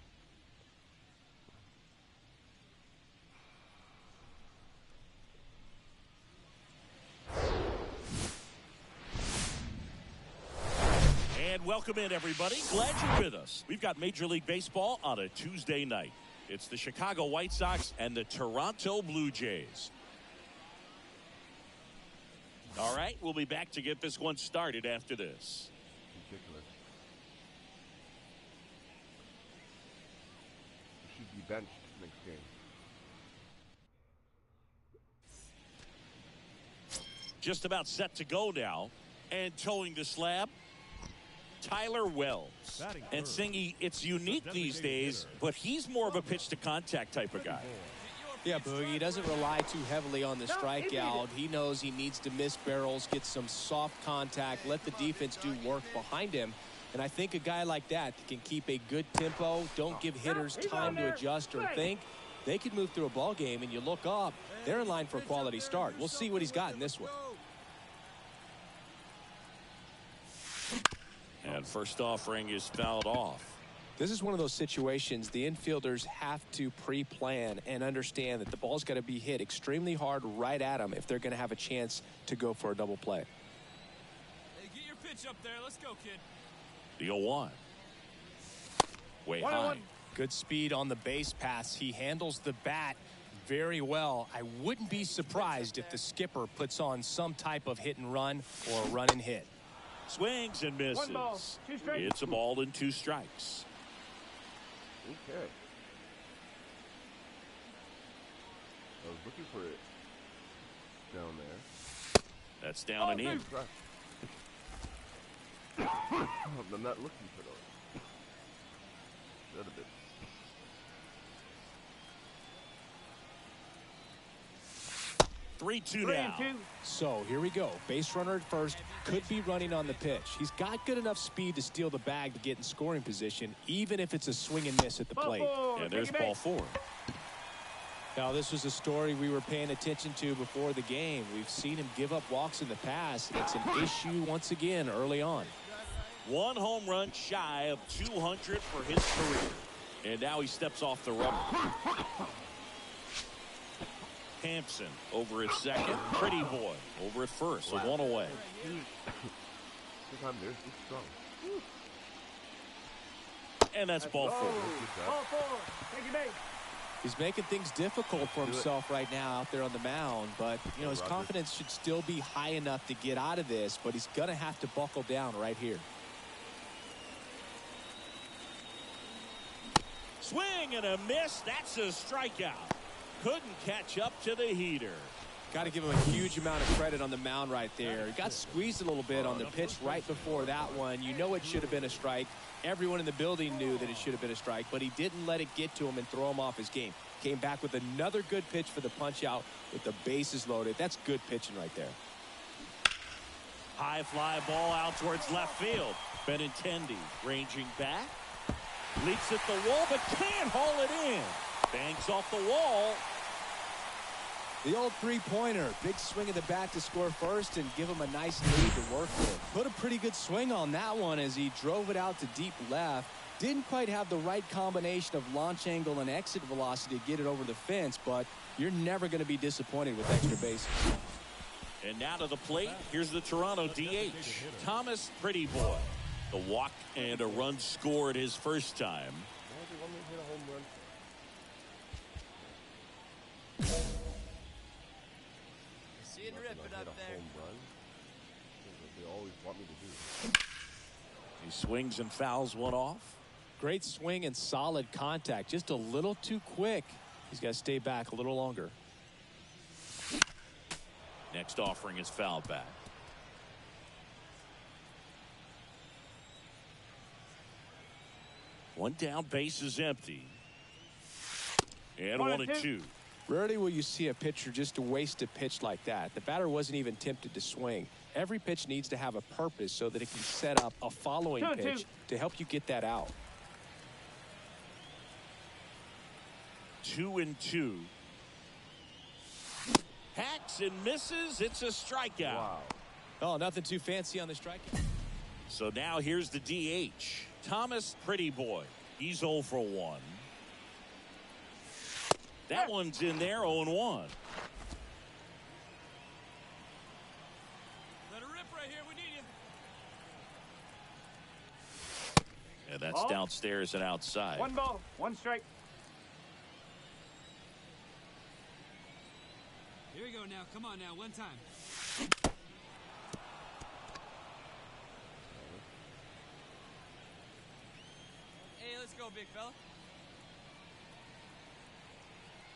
And welcome in, everybody. Glad you're with us. We've got Major League Baseball on a Tuesday night. It's the Chicago White Sox and the Toronto Blue Jays. All right, we'll be back to get this one started after this. Ridiculous. He should be benched next game. Just about set to go now. And towing the slab, Tyler Wells. And Singy, it's unique these days, but he's more of a pitch-to-contact type of guy. Yeah, Boogie, he doesn't rely too heavily on the strikeout. He knows he needs to miss barrels, get some soft contact, let the defense do work behind him. And I think a guy like that can keep a good tempo, don't give hitters time to adjust or think, they could move through a ball game, and you look up, they're in line for a quality start. We'll see what he's got in this one. And first offering is fouled off. This is one of those situations the infielders have to pre-plan and understand that the ball's got to be hit extremely hard right at them if they're going to have a chance to go for a double play. Hey, get your pitch up there. Let's go, kid. The 0-1. Way high. Good speed on the base pass. He handles the bat very well. I wouldn't be surprised if the skipper puts on some type of hit and run or run and hit. Swings and misses. 1 ball, 2 strikes. It's a ball and 2 strikes. Okay. I was looking for it down there. That's down and in. I'm not looking for those. That a bit. Three-two now. So here we go. Base runner at first, could be running on the pitch. He's got good enough speed to steal the bag to get in scoring position, even if it's a swing and miss at the plate. And there's ball 4. Now, this was a story we were paying attention to before the game. We've seen him give up walks in the past, and it's an issue once again early on. 1 home run shy of 200 for his career. And now he steps off the rubber. Hampson over at second. Pretty boy over at first. So 1 away. And that's ball 4. Ball 4. Take your base. He's making things difficult for himself right now out there on the mound, but you know his confidence should still be high enough to get out of this, but he's gonna have to buckle down right here. Swing and a miss. That's a strikeout. Couldn't catch up to the heater. Got to give him a huge amount of credit on the mound right there. He got squeezed a little bit on the pitch right before that one. You know it should have been a strike. Everyone in the building knew that it should have been a strike, but he didn't let it get to him and throw him off his game. Came back with another good pitch for the punch out with the bases loaded. That's good pitching right there. High fly ball out towards left field. Benintendi ranging back. Leaps at the wall, but can't haul it in. Banks off the wall. The old three-pointer. Big swing of the bat to score first and give him a nice lead to work with. Put a pretty good swing on that one as he drove it out to deep left. Didn't quite have the right combination of launch angle and exit velocity to get it over the fence, but you're never going to be disappointed with extra bases. And now to the plate, here's the Toronto DH, Thomas Pretty Boy. The walk and a run scored his first time. See it rip it up there. They always want me to do. He swings and fouls one off. Great swing and solid contact. Just a little too quick. He's got to stay back a little longer. Next offering is fouled back. One down, base is empty. And 1-2. Rarely will you see a pitcher just waste a pitch like that. The batter wasn't even tempted to swing. Every pitch needs to have a purpose so that it can set up a following pitch to help you get that out. 2-2. Hacks and misses. It's a strikeout. Wow. Oh, nothing too fancy on the strikeout. So now here's the DH, Thomas Pretty Boy. He's 0 for 1. That one's in there, 0-1. Let it rip right here. We need you. And that's downstairs and outside. 1 ball, 1 strike. Here we go now. Come on now. One time. Hey, let's go, big fella.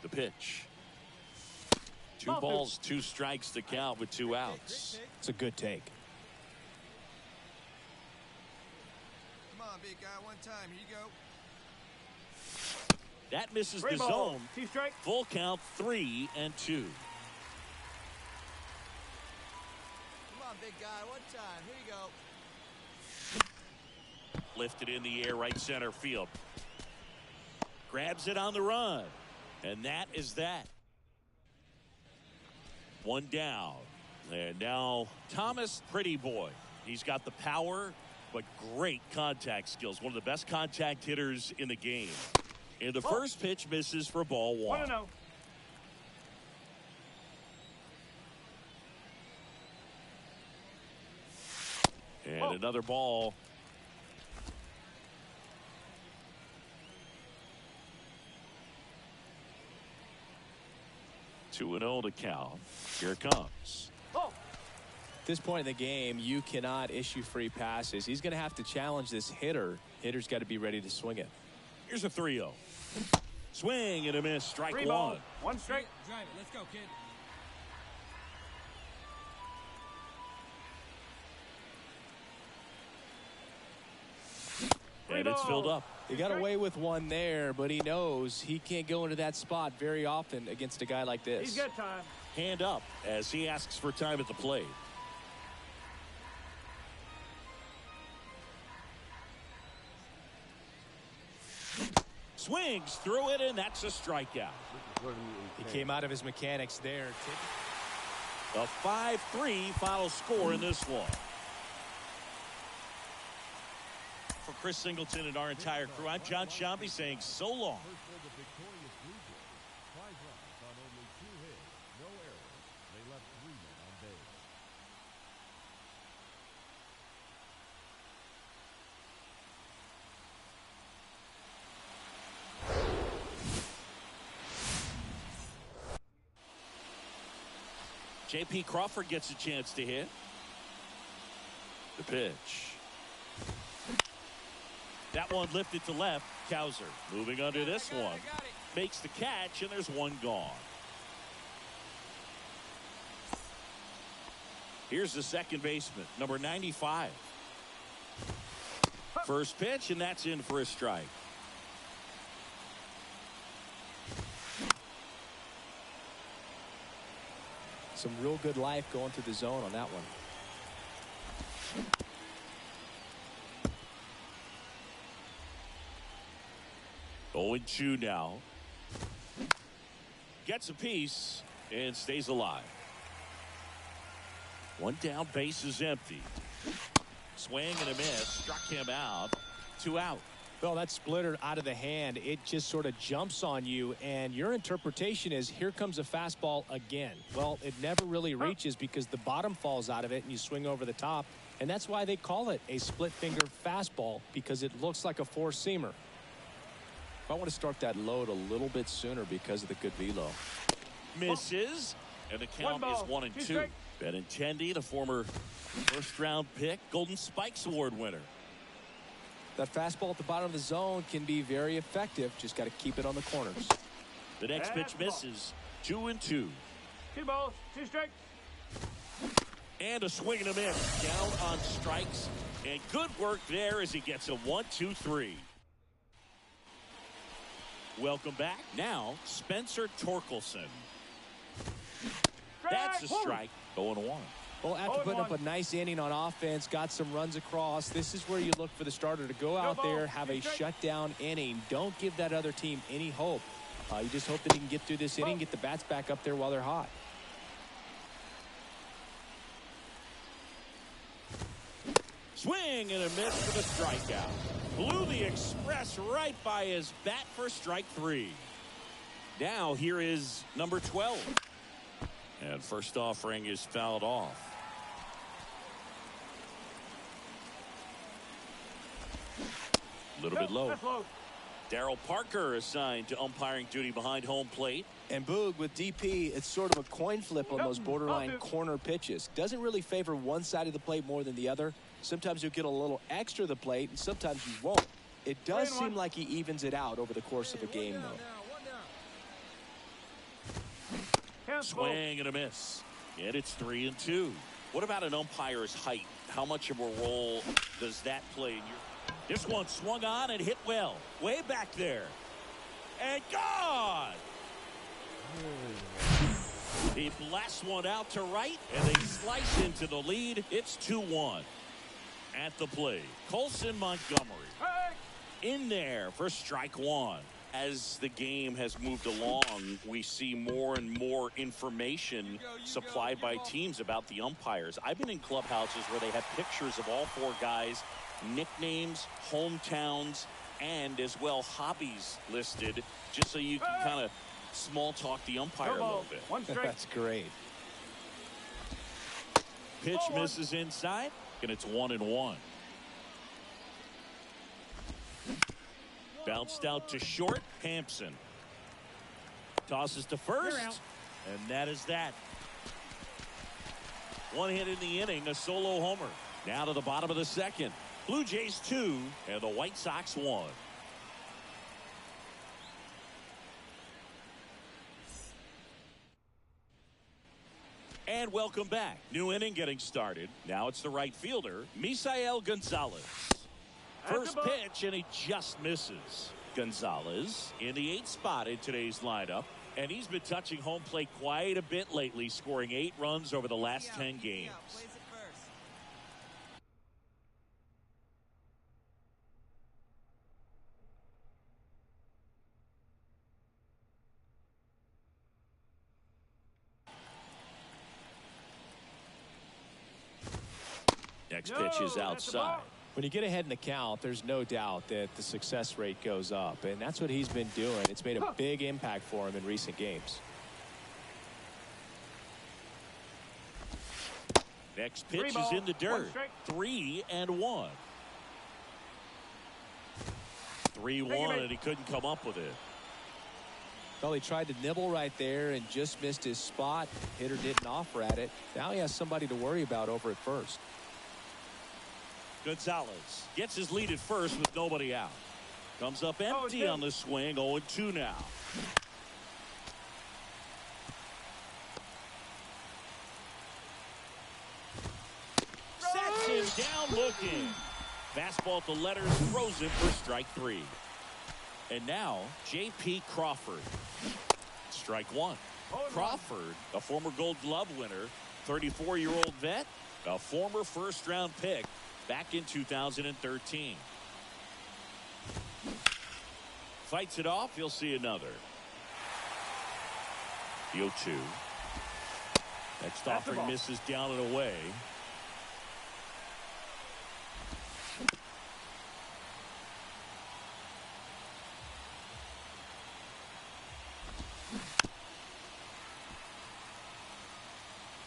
The pitch. 2 balls, 2 strikes to count with 2 outs. It's a good take. Come on, big guy, one time. Here you go. That misses the Ball, zone. 2 strikes. Full count, 3-2. Come on, big guy, one time. Here you go. Lifted in the air, right center field. Grabs it on the run. And that is that. One down. And now Thomas Pretty Boy. He's got the power, but great contact skills. One of the best contact hitters in the game. And the first pitch misses for ball one. 1-0. And another ball. Two and 0 to count. Here it comes. At this point in the game, you cannot issue free passes. He's going to have to challenge this hitter. Hitter's got to be ready to swing it. Here's a 3-0. Swing and a miss. Strike 3 one. balls. 1 strike. Drive it. Let's go, kid. And it's filled up. He got away with one there, but he knows he can't go into that spot very often against a guy like this. He's got time. Hand up as he asks for time at the plate. Swings through it, and that's a strikeout. He came out of his mechanics there. A 5-3 final score in this one. For Chris Singleton and our entire crew, I'm John Shambi saying so long. First for the victorious Blue Jays. 5 runs on only 2 hits, no errors. They left 3 men on base. J.P. Crawford gets a chance to hit. The pitch. That one lifted to left. Cowser moving under this one. Makes the catch, and there's one gone. Here's the second baseman, number 95. First pitch, and that's in for a strike. Some real good life going through the zone on that one. 0-2 now. Gets a piece and stays alive. One down, base is empty. Swing and a miss. Struck him out. 2 out. Well, that splitter out of the hand, it just sort of jumps on you, and your interpretation is here comes a fastball again. Well, it never really reaches because the bottom falls out of it and you swing over the top, and that's why they call it a split finger fastball, because it looks like a four-seamer. I want to start that load a little bit sooner because of the good velo. Misses, and the count is 1-2. Benintendi, the former first-round pick, Golden Spikes Award winner. That fastball at the bottom of the zone can be very effective. Just got to keep it on the corners. The next pitch misses. 2-2. 2 balls, 2 strikes. And a swing and a miss. Down on strikes. And good work there as he gets a 1-2-3. Welcome back. Now, Spencer Torkelson. That's a strike. 0-1. Well, after putting up a nice inning on offense, got some runs across, this is where you look for the starter to go out there, have a shutdown inning. Don't give that other team any hope. You just hope that he can get through this inning, get the bats back up there while they're hot. Swing and a miss for the strikeout. Blew the express right by his bat for strike 3. Now here is number 12. And first offering is fouled off. A little bit low. Darryl Parker assigned to umpiring duty behind home plate. And Boog, with DP, it's sort of a coin flip on those borderline corner pitches. Doesn't really favor one side of the plate more than the other. Sometimes you'll get a little extra to the plate, and sometimes you won't. It does seem like he evens it out over the course of a game, though. Swing and a miss. And it's 3-2. What about an umpire's height? How much of a role does that play in your... This one swung on and hit well. Way back there. And gone! He blasts one out to right, and they slice into the lead. It's 2-1. At the plate, Colson Montgomery. In there for strike 1. As the game has moved along, we see more and more information supplied by teams about the umpires. I've been in clubhouses where they have pictures of all 4 guys, nicknames, hometowns, and as well hobbies listed, just so you can kind of small talk the umpire a little bit. One strike. That's great. Pitch misses inside, and it's 1-1. Bounced out to short. Hampson tosses to first, and that is that. 1 hit in the inning, a solo homer. Now to the bottom of the 2nd. Blue Jays 2 and the White Sox 1. And welcome back. New inning getting started. Now it's the right fielder, Misael Gonzalez. First pitch, and he just misses. Gonzalez in the 8th spot in today's lineup, and he's been touching home plate quite a bit lately, scoring 8 runs over the last 10 games. Next pitch is outside. When you get ahead in the count, there's no doubt that the success rate goes up, and that's what he's been doing. It's made a big impact for him in recent games. Next pitch is in the dirt. 3-1. 3-1, and he couldn't come up with it. Well, he tried to nibble right there and just missed his spot. Hitter didn't offer at it. Now he has somebody to worry about over at first. Gonzalez gets his lead at first with nobody out. Comes up empty on the swing. 0-2 now. Sets him down looking. Fastball at the letters, throws him for strike 3. And now J.P. Crawford. Strike 1. Crawford, a former Gold Glove winner, 34-year-old vet, a former first-round pick back in 2013. Fights it off. You'll see another. The 0-2. Next offering misses down and away.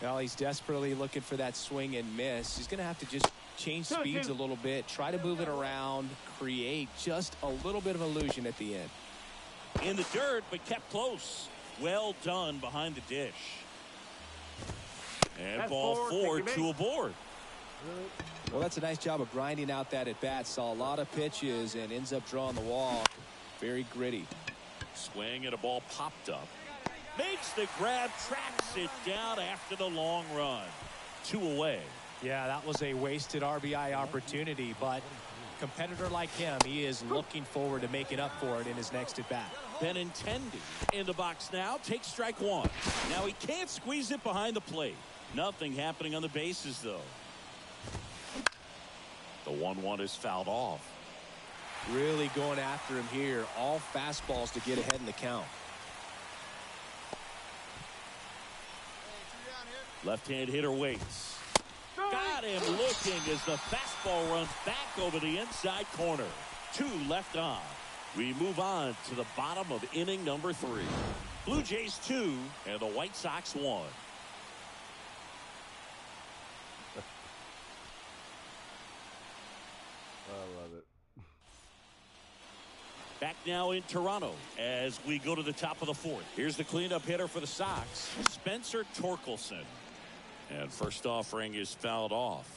Well, he's desperately looking for that swing and miss. He's going to have to just change speeds a little bit, try to move it around, create just a little bit of illusion at the end. In the dirt, but kept close. Well done behind the dish. And ball 4, 2 aboard. Well, that's a nice job of grinding out that at bat. Saw a lot of pitches and ends up drawing the wall. Very gritty. Swing and a ball popped up. Makes the grab, tracks it down after the long run. 2 away. Yeah, that was a wasted RBI opportunity, but competitor like him, he is looking forward to making up for it in his next at bat. Benintendi in the box now, takes strike 1. Now he can't squeeze it behind the plate. Nothing happening on the bases though. The 1-1 is fouled off. Really going after him here. All fastballs to get ahead in the count. Left-hand hitter waits. Got him looking as the fastball runs back over the inside corner. 2 left on. We move on to the bottom of inning number 3. Blue Jays 2 and the White Sox 1. I love it. Back now in Toronto as we go to the top of the 4th. Here's the cleanup hitter for the Sox, Spencer Torkelson. And first offering is fouled off.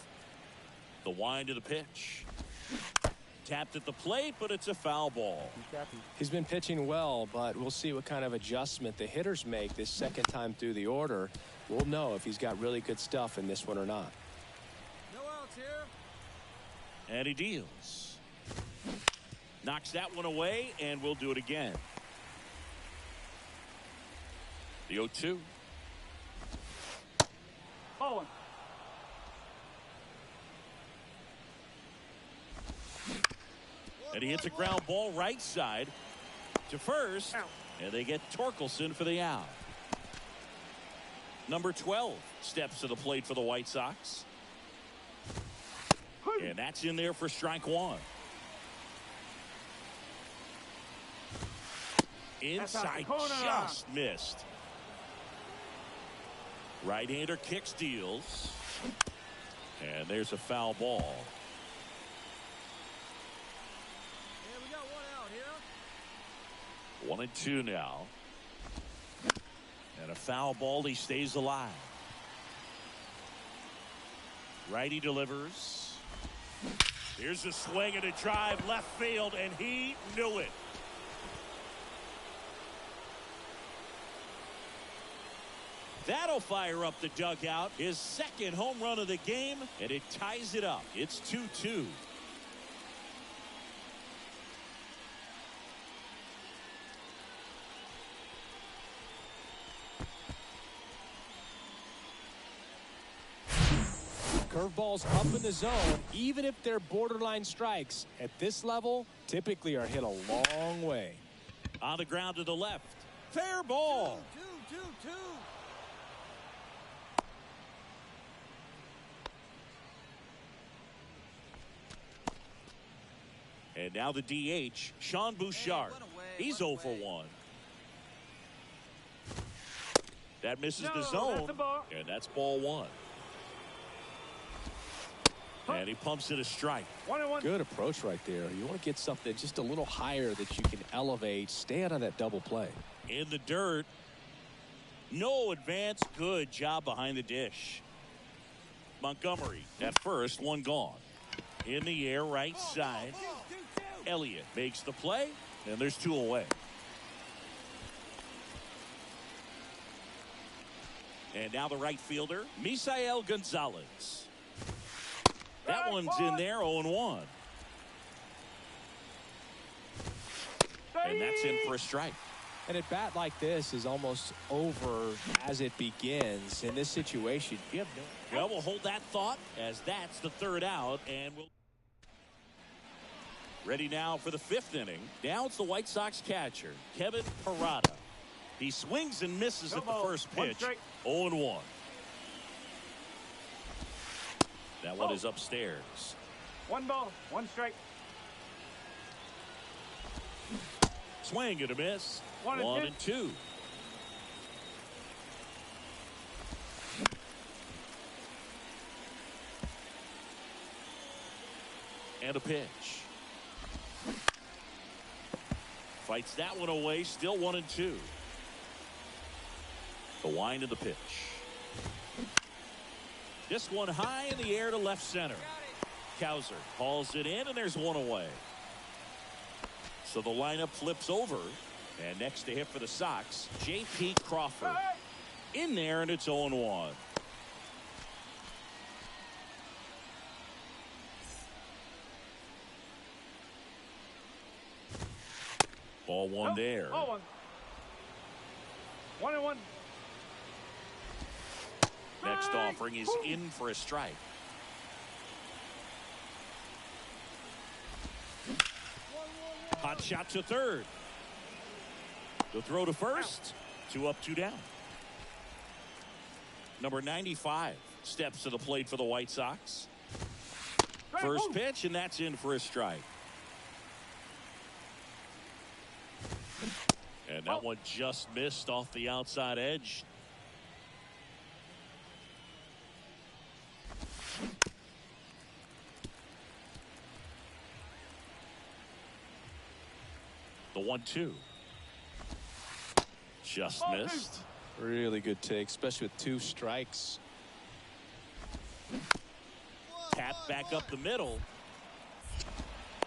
The wind of the pitch. Tapped at the plate, but it's a foul ball. He's been pitching well, but we'll see what kind of adjustment the hitters make this second time through the order. We'll know if he's got really good stuff in this one or not. No outs here. And he deals. Knocks that one away, and we'll do it again. The 0-2. Ball 1. And he hits a ground ball right side. to first, and they get Torkelson for the out. Number 12 steps to the plate for the White Sox. And that's in there for strike one. Inside, just missed. Right-hander kick steals. And there's a foul ball. And we got one out here. 1-2 now. And a foul ball. He stays alive. Righty delivers. Here's a swing and a drive left field, and he knew it. That'll fire up the dugout. His second home run of the game, and it ties it up. It's 2-2. Curveballs up in the zone, even if they're borderline strikes, at this level, typically are hit a long way. On the ground to the left. Fair ball. Two. And now the DH, Sean Bouchard. He's 0 for 1. That misses the zone, and that's ball 1. And he pumps it a strike. 1-1. Good approach right there. You want to get something just a little higher that you can elevate. Stay out of that double play. In the dirt. No advance. Good job behind the dish. Montgomery at first, one gone. In the air, right side. Elliott makes the play, and there's 2 away. And now the right fielder, Misael Gonzalez. That one's in there, 0-1. And that's in for a strike. And a bat like this is almost over as it begins. In this situation, you have no... Well, we'll hold that thought as that's the 3rd out, and we'll... Ready now for the 5th inning. Now it's the White Sox catcher, Kevin Parada. He swings and misses at the first pitch, 0-1. That one is upstairs. 1 ball, 1 strike. Swing and a miss. 1-2. And a pitch. Fights that one away. Still 1-2. The wind of the pitch. This one high in the air to left center. Cowser hauls it in, and there's 1 away. So the lineup flips over. And next to hit for the Sox, J.P. Crawford. In there, and it's 0-1. Ball 1 there. 1-1. Next offering is in for a strike. Hot shot to third. The throw to first. 2 up, 2 down. Number 95 steps to the plate for the White Sox. First pitch, and that's in for a strike. And that one just missed off the outside edge. The 1-2. Just missed. Really good take, especially with 2 strikes. Tap back up the middle.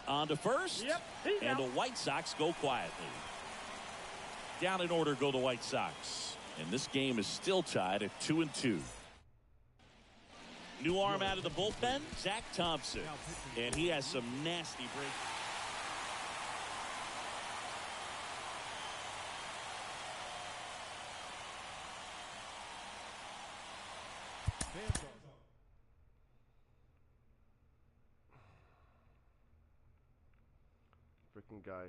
On to first. And the White Sox go quietly. Down in order go the White Sox. And this game is still tied at 2-2. New arm out of the bullpen, Zach Thompson. And he has some nasty breaks. Freaking guy.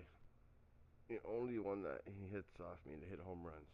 The only one that he hits off me to hit home runs.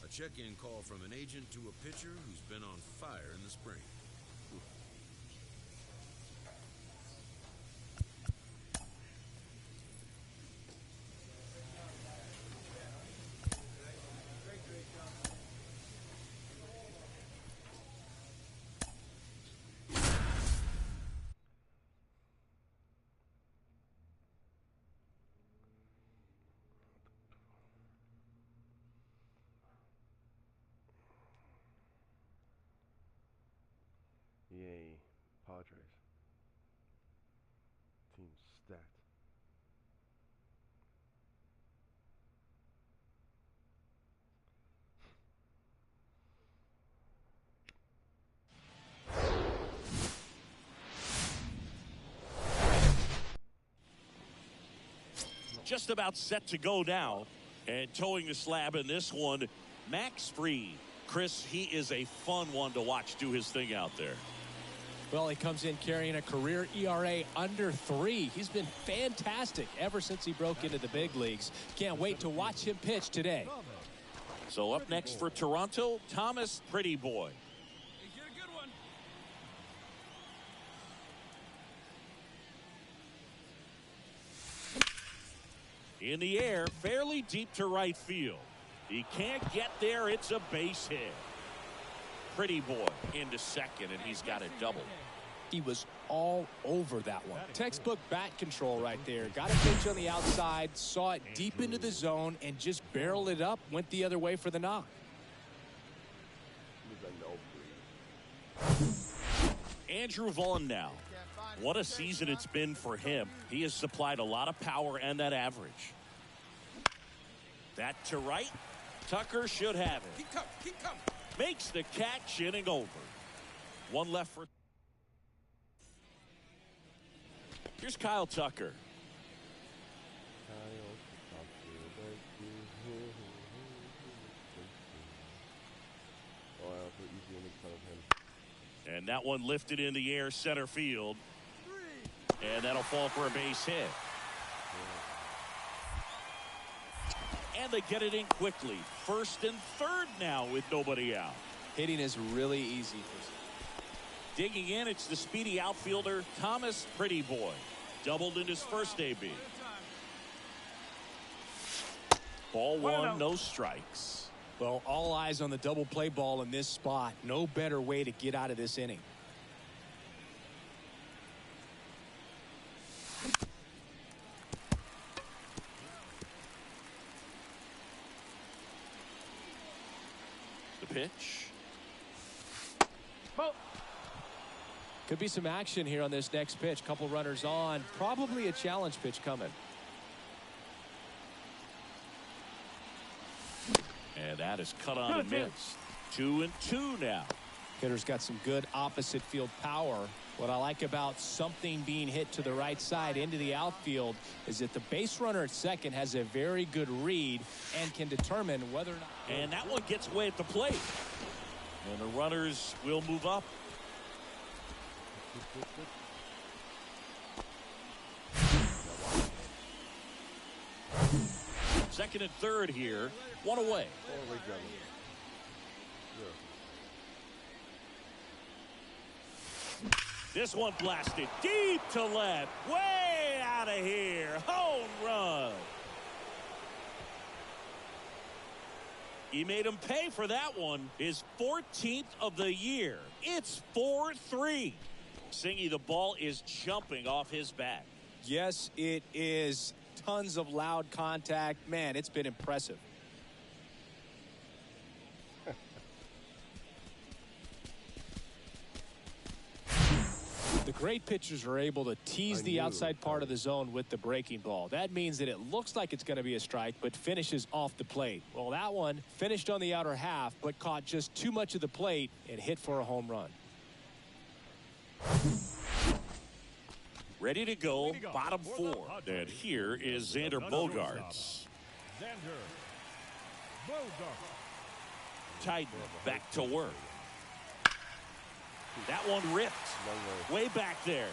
A check-in call from an agent to a pitcher who's been on fire in the spring. Yay, Padres. Team stacked. Just about set to go now, and towing the slab in this one, Max Fried. Chris, he is a fun one to watch do his thing out there. Well, he comes in carrying a career ERA under 3. He's been fantastic ever since he broke into the big leagues. Can't wait to watch him pitch today. So up next for Toronto, Thomas Pretty Boy. Hey, get a good one. In the air, fairly deep to right field. He can't get there. It's a base hit. Pretty Boy into second, and he's got a double. He was all over that one. Textbook bat control right there. Got a pitch on the outside, saw it deep into the zone, and just barreled it up, went the other way for the knock. Andrew Vaughn now. What a season it's been for him. He has supplied a lot of power and that average. That to right. Tucker should have it. Keep coming, keep coming. Makes the catch, inning over. One left for. Here's Kyle Tucker. And that one lifted in the air center field. And that'll fall for a base hit. And they get it in quickly. First and third now with nobody out. Hitting is really easy. Digging in, it's the speedy outfielder, Thomas Pretty Boy. Doubled in his first AB. Ball one, no strikes. Well, all eyes on the double play ball in this spot. No better way to get out of this inning. The pitch. Could be some action here on this next pitch. Couple runners on. Probably a challenge pitch coming. And that is cut on and missed. 2-2 now. Hitter's got some good opposite field power. What I like about something being hit to the right side into the outfield is that the base runner at second has a very good read and can determine whether or not. And that one gets away at the plate. And the runners will move up. Second and third here. One away. This one blasted deep to left. Way out of here. Home run. He made him pay for that one. His 14th of the year. It's 4-3. Singy, the ball is jumping off his bat. Yes, it is. Tons of loud contact. Man, it's been impressive. The great pitchers are able to tease the outside part of the zone with the breaking ball. That means that it looks like it's going to be a strike, but finishes off the plate. Well, that one finished on the outer half, but caught just too much of the plate and hit for a home run. Ready to go, bottom 4. And here is Xander Bogaerts. Xander Bogaerts. Titan back to work. That one ripped way back there.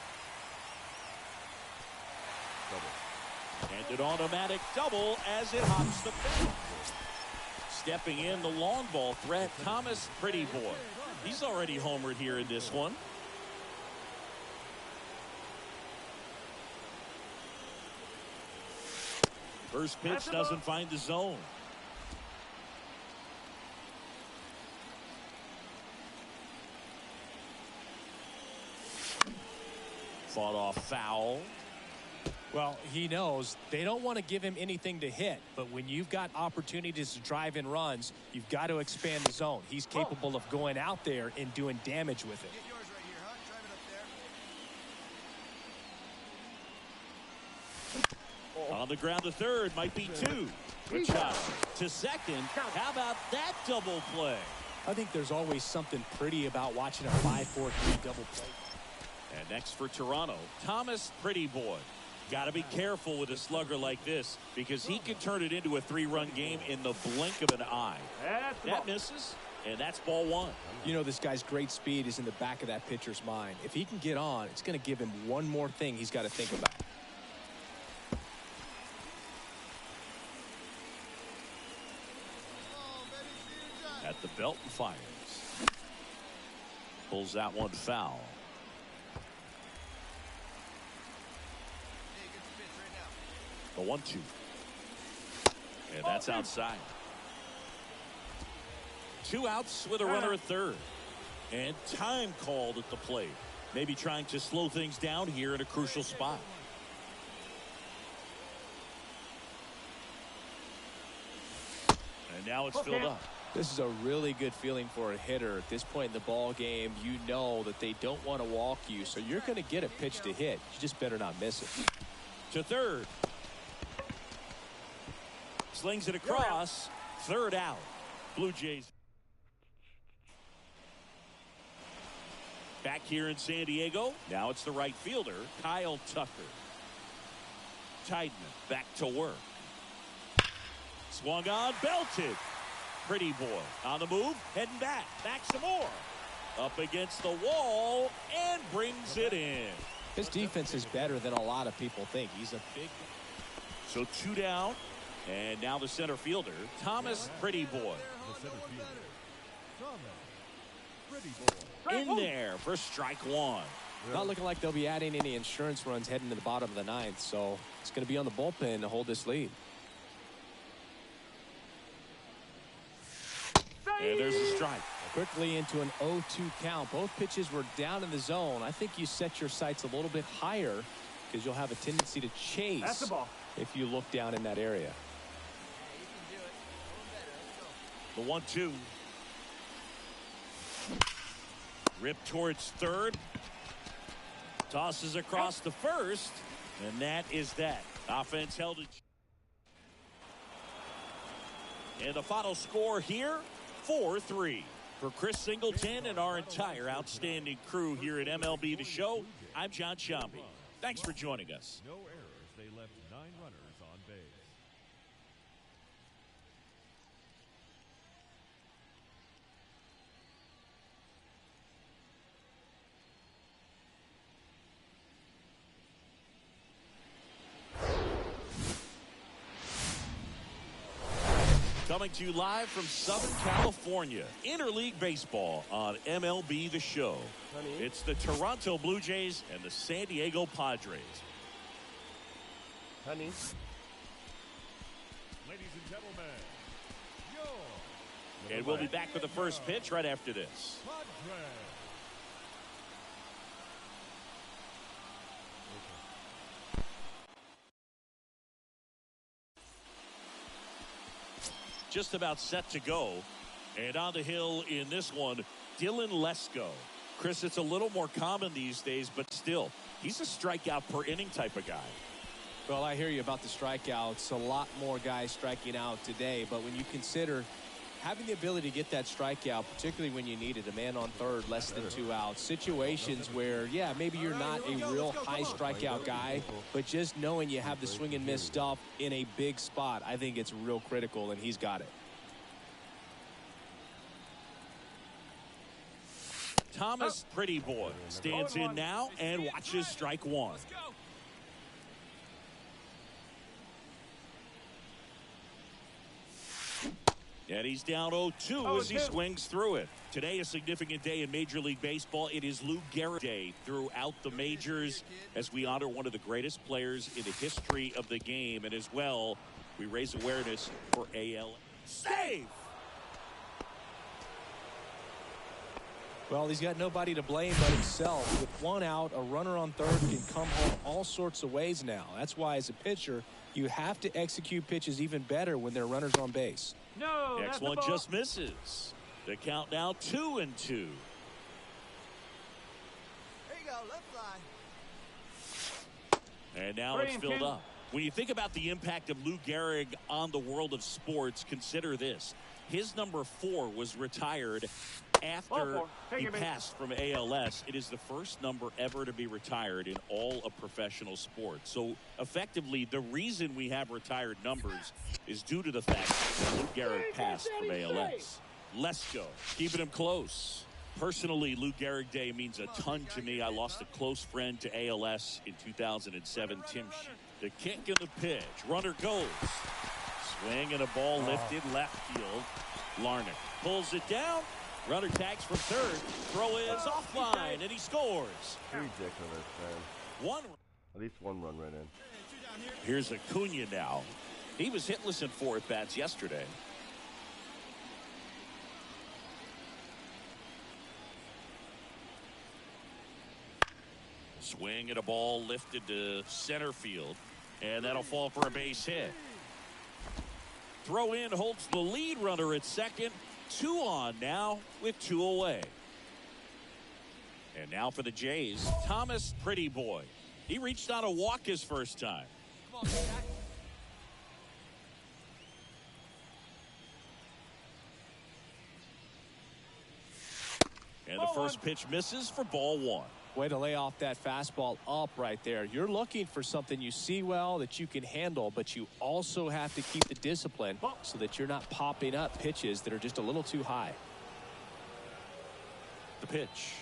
And an automatic double as it hops the fence. Stepping in the long ball threat, Thomas Pretty Boy. He's already homered here in this one. First pitch doesn't find the zone. Fought off foul. Well, he knows they don't want to give him anything to hit, but when you've got opportunities to drive in runs, you've got to expand the zone. He's capable of going out there and doing damage with it. Get yours right here, huh? Drive it up there. On the ground to third, might be 2. Good shot to second. How about that double play? I think there's always something pretty about watching a 5-4-3 double play. And next for Toronto, Thomas Pretty Boy. Got to be careful with a slugger like this because he can turn it into a 3-run game in the blink of an eye. That misses, and that's ball 1. You know, this guy's great speed is in the back of that pitcher's mind. If he can get on, it's going to give him one more thing he's got to think about. At the belt and fires. Pulls that one foul. The 1-2. And that's outside. 2 outs with a runner at third. And time called at the plate. Maybe trying to slow things down here in a crucial spot. And now it's filled up. This is a really good feeling for a hitter. At this point in the ball game, you know that they don't want to walk you, so you're going to get a pitch to hit. You just better not miss it. To third. Slings it across. Third out. Blue Jays. Back here in San Diego. Now it's the right fielder, Kyle Tucker. Titan back to work. Swung on, belted. Pretty Boy on the move, heading back. Back some more. Up against the wall and brings it in. His defense is better than a lot of people think. He's a big. So 2 down. And now the center fielder, Thomas Pretty Boy. The center fielder, Thomas Pretty Boy. In there for strike 1. Not looking like they'll be adding any insurance runs heading to the bottom of the 9th, so it's going to be on the bullpen to hold this lead. And there's a strike. Quickly into an 0-2 count. Both pitches were down in the zone. I think you set your sights a little bit higher because you'll have a tendency to chase That's the ball. if you look down in that area. The 1-2. Rip towards third. Tosses across the first. And that is that. Offense held it. And the final score here, 4-3. For Chris Singleton and our entire outstanding crew here at MLB The Show, I'm John Shambi. Thanks for joining us. No errors. They left 9 runners on base. Coming to you live from Southern California, Interleague Baseball on MLB The Show. It's the Toronto Blue Jays and the San Diego Padres. Honey. Ladies and gentlemen, And we'll be back with the first pitch right after this. Padres. Just about set to go. And on the hill in this one, Dylan Lesko. Chris, it's a little more common these days, but still, he's a strikeout per inning type of guy. Well, I hear you about the strikeouts. A lot more guys striking out today, but when you consider having the ability to get that strikeout, particularly when you need it, a man on third, less than 2 outs, situations where, yeah, maybe you're not a real high strikeout guy, but just knowing you have the swing and miss stuff in a big spot, I think it's real critical, and he's got it. Thomas, pretty boy, stands in now and watches strike one. And he's down 0-2 as he swings through it. Today, a significant day in Major League Baseball. It is Lou Gehrig Day throughout the majors as we honor one of the greatest players in the history of the game. And as well, we raise awareness for AL. Save! Well, he's got nobody to blame but himself. With 1 out, a runner on third can come home all sorts of ways now. That's why, as a pitcher, you have to execute pitches even better when there are runners on base. No, next one just misses. The count now 2-2. There you go, let's fly. And now it's filled up. When you think about the impact of Lou Gehrig on the world of sports, consider this. His number 4 was retired after he passed from ALS. It is the first number ever to be retired in all of professional sports. So effectively, the reason we have retired numbers is due to the fact that Lou Gehrig passed from ALS. Let's go. Keeping him close. Personally, Lou Gehrig Day means a ton to me. I lost a close friend to ALS in 2007, Tim Sheet. The kick and the pitch. Runner goes. Swing and a ball lifted left field. Larnach pulls it down. Runner tags from third. Throw is offline, and he scores. Ridiculous, man. At least one run right in. Here's Acuna now. He was hitless in 4 at-bats yesterday. Swing and a ball lifted to center field, and that'll fall for a base hit. Throw in holds the lead runner at second. 2 on now with 2 away. And now for the Jays, Thomas, pretty boy. He reached on a walk his first time. Come on, Jack. And the first pitch misses for ball 1. Way to lay off that fastball up right there. You're looking for something you see well that you can handle, but you also have to keep the discipline so that you're not popping up pitches that are just a little too high. The pitch.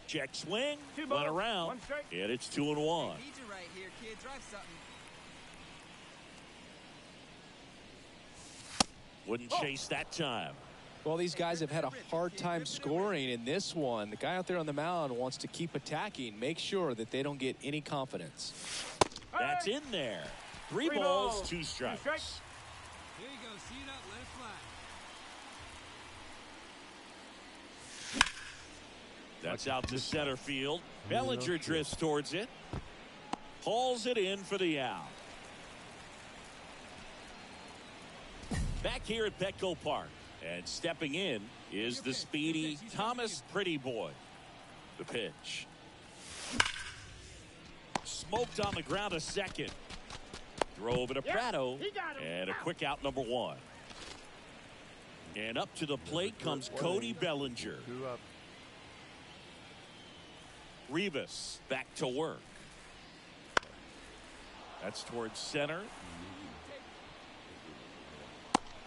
Check swing. Run around. And it's 2-1. Need you right here, kid. Drive something. Wouldn't chase that time. Well, these guys have had a hard time scoring in this one. The guy out there on the mound wants to keep attacking, make sure that they don't get any confidence. That's in there. 3 balls, 2 strikes. Here you go. See it up. Let it fly. That's out to center field. Bellinger drifts towards it. Hauls it in for the out. Back here at Petco Park. And stepping in is the speedy Thomas, pretty boy. The pitch. Smoked on the ground a second. Throw over to Prado. And a quick out, number 1. And up to the plate comes Cody Bellinger. Rivas back to work. That's towards center.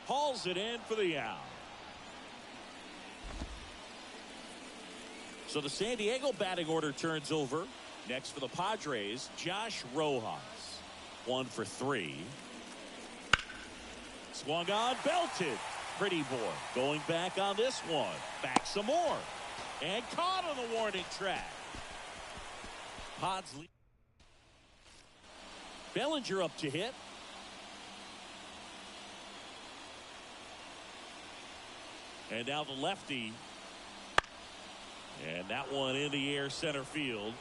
Hauls it in for the out. So the San Diego batting order turns over. Next for the Padres, Josh Rojas. 1 for 3. Swung on, belted. Pretty boy going back on this one. Back some more. And caught on the warning track. Pods lead. Bellinger up to hit. And now the lefty. And that one in the air center field.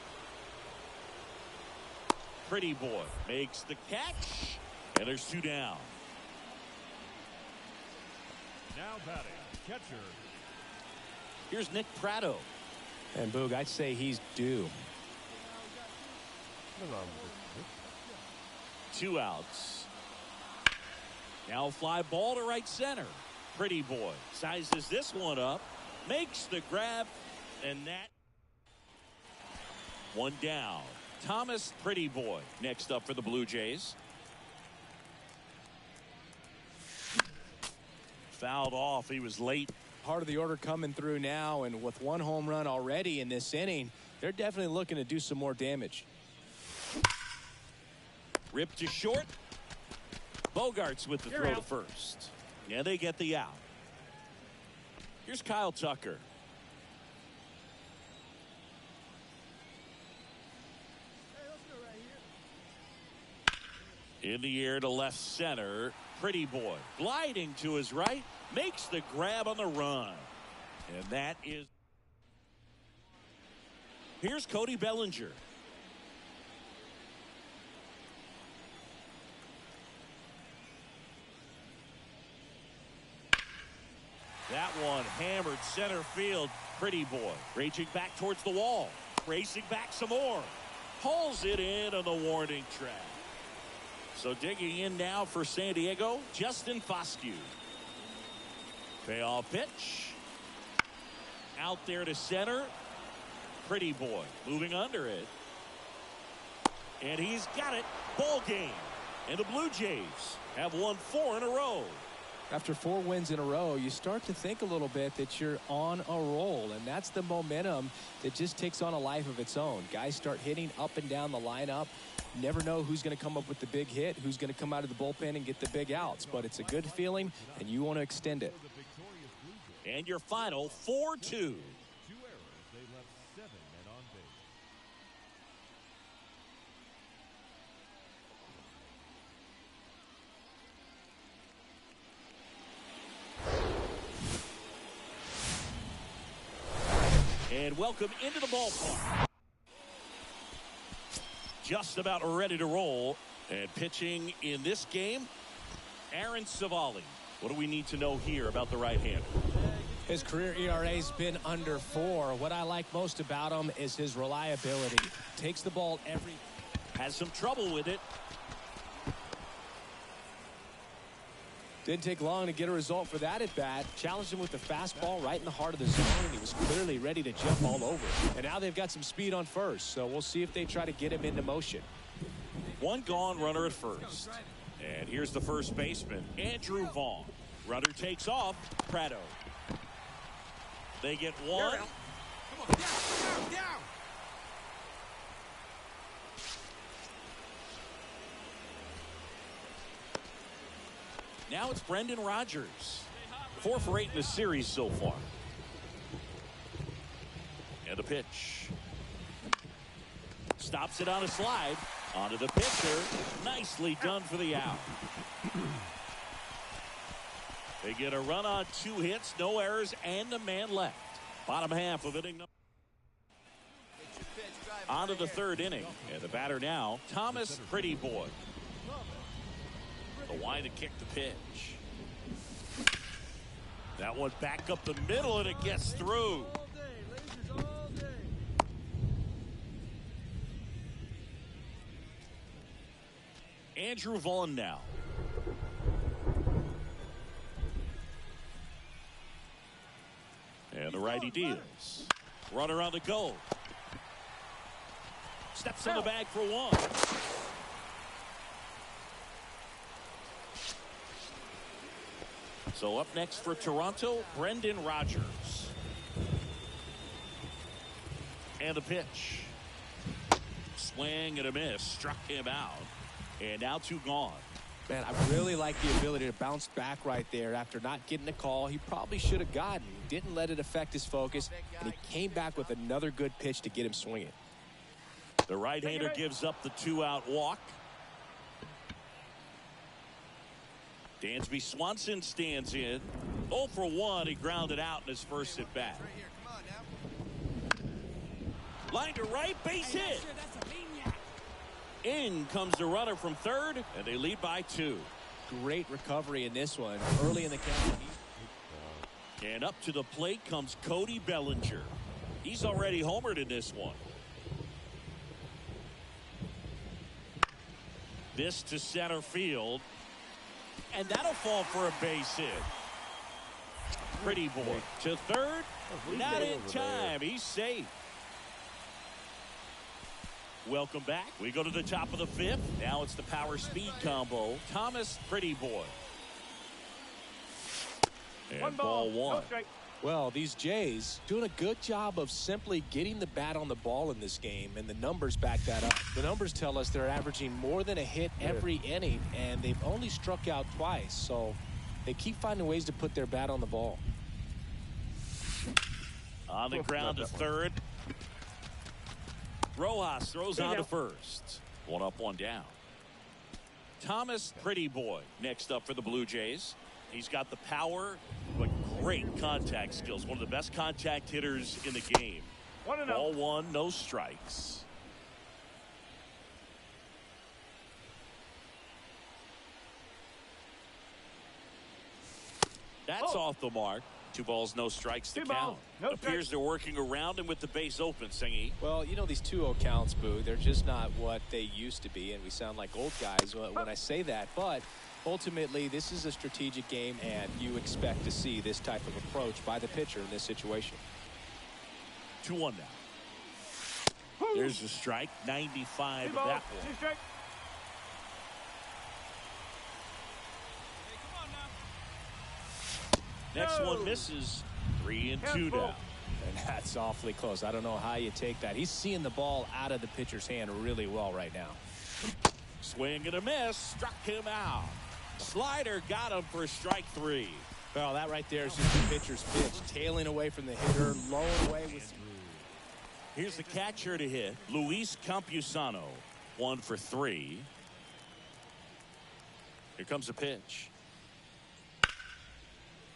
Pretty boy makes the catch. And there's 2 down. Now batting, catcher, Here's Nick Pratto. And Boog, I'd say he's due. 2 outs. Now fly ball to right center. Pretty boy sizes this one up, makes the grab, and that. 1 down. Thomas Pretty Boy next up for the Blue Jays. Fouled off. He was late. Part of the order coming through now, and with 1 home run already in this inning, they're definitely looking to do some more damage. Ripped to short. Bogarts with the throw to first. Yeah, they get the out. Here's Kyle Tucker. In the air to left center. Pretty Boy gliding to his right, makes the grab on the run, and that is. Here's Cody Bellinger. That one hammered center field. Pretty Boy reaching back towards the wall, racing back some more, pulls it in on the warning track. So digging in now for San Diego, Justin Foscue. Payoff pitch. Out there to center. Pretty Boy moving under it. And he's got it. Ball game. And the Blue Jays have won 4 in a row. After 4 wins in a row, you start to think a little bit that you're on a roll, and that's the momentum that just takes on a life of its own. Guys start hitting up and down the lineup. Never know who's going to come up with the big hit, who's going to come out of the bullpen and get the big outs, but it's a good feeling, and you want to extend it. And your final 4-2. 2 errors. They left 7 men on base. And welcome into the ballpark. Just about ready to roll. And pitching in this game, Aaron Savali. What do we need to know here about the right-hander? His career ERA's been under 4. What I like most about him is his reliability. Takes the ball every. Has some trouble with it. Didn't take long to get a result for that at bat. Challenged him with the fastball right in the heart of the zone, and he was clearly ready to jump all over. And now they've got some speed on first, so we'll see if they try to get him into motion. 1 gone, runner at first. And here's the first baseman, Andrew Vaughn. Runner takes off. Pratto. They get 1. Come on, down. Now it's Brendan Rodgers. 4 for 8 in the series so far. And the pitch. Stops it on a slide. Onto the pitcher. Nicely done for the out. They get a run on 2 hits, no errors, and a man left. Bottom half of inning. Onto the 3rd inning. And the batter now, Thomas Pretty Boy. The wide to kick the pitch. That one back up the middle, and it gets through. Andrew Vaughn now. And the righty deals. Runner on the go. Steps in the bag for 1. So up next for Toronto, Brendan Rodgers. And the pitch. Swing and a miss. Struck him out. And now 2 gone. Man, I really like the ability to bounce back right there after not getting a call he probably should have gotten. Didn't let it affect his focus, and he came back with another good pitch to get him swinging. The right-hander gives up the 2-out walk. Dansby Swanson stands in. 0 for 1. He grounded out in his first at bat. Line to right, base hit. In comes the runner from 3rd, and they lead by 2. Great recovery in this one. Early in the count. And up to the plate comes Cody Bellinger. He's already homered in this one. This to center field. And that'll fall for a base hit. Pretty boy to third. Not in time. He's safe. Welcome back. We go to the top of the fifth. Now it's the power speed combo. Thomas, Pretty boy. And ball one. Well, these Jays doing a good job of simply getting the bat on the ball in this game, and the numbers back that up. The numbers tell us they're averaging more than a hit every inning, and they've only struck out twice, so they keep finding ways to put their bat on the ball. On the ground to third. Rojas throws on to first. One up, one down. Thomas, Pretty boy, next up for the Blue Jays. He's got the power, but great contact skills. One of the best contact hitters in the game. Ball one, no strikes. That's off the mark. 2 balls, no strikes to count. Appears they're working around him with the base open, Singy. Well, you know, these 2-0 counts, Boo, they're just not what they used to be, and we sound like old guys when I say that. But ultimately, this is a strategic game, and you expect to see this type of approach by the pitcher in this situation. 2-1 now. There's a strike. 95 of that one. Next one misses. 3-2 now. And that's awfully close. I don't know how you take that. He's seeing the ball out of the pitcher's hand really well right now. Swing and a miss. Struck him out. Slider got him for strike 3. Well, that right there is just the pitcher's pitch. Tailing away from the hitter. Low away with. Here's the catcher to hit. Luis Campusano. 1 for 3. Here comes a pitch.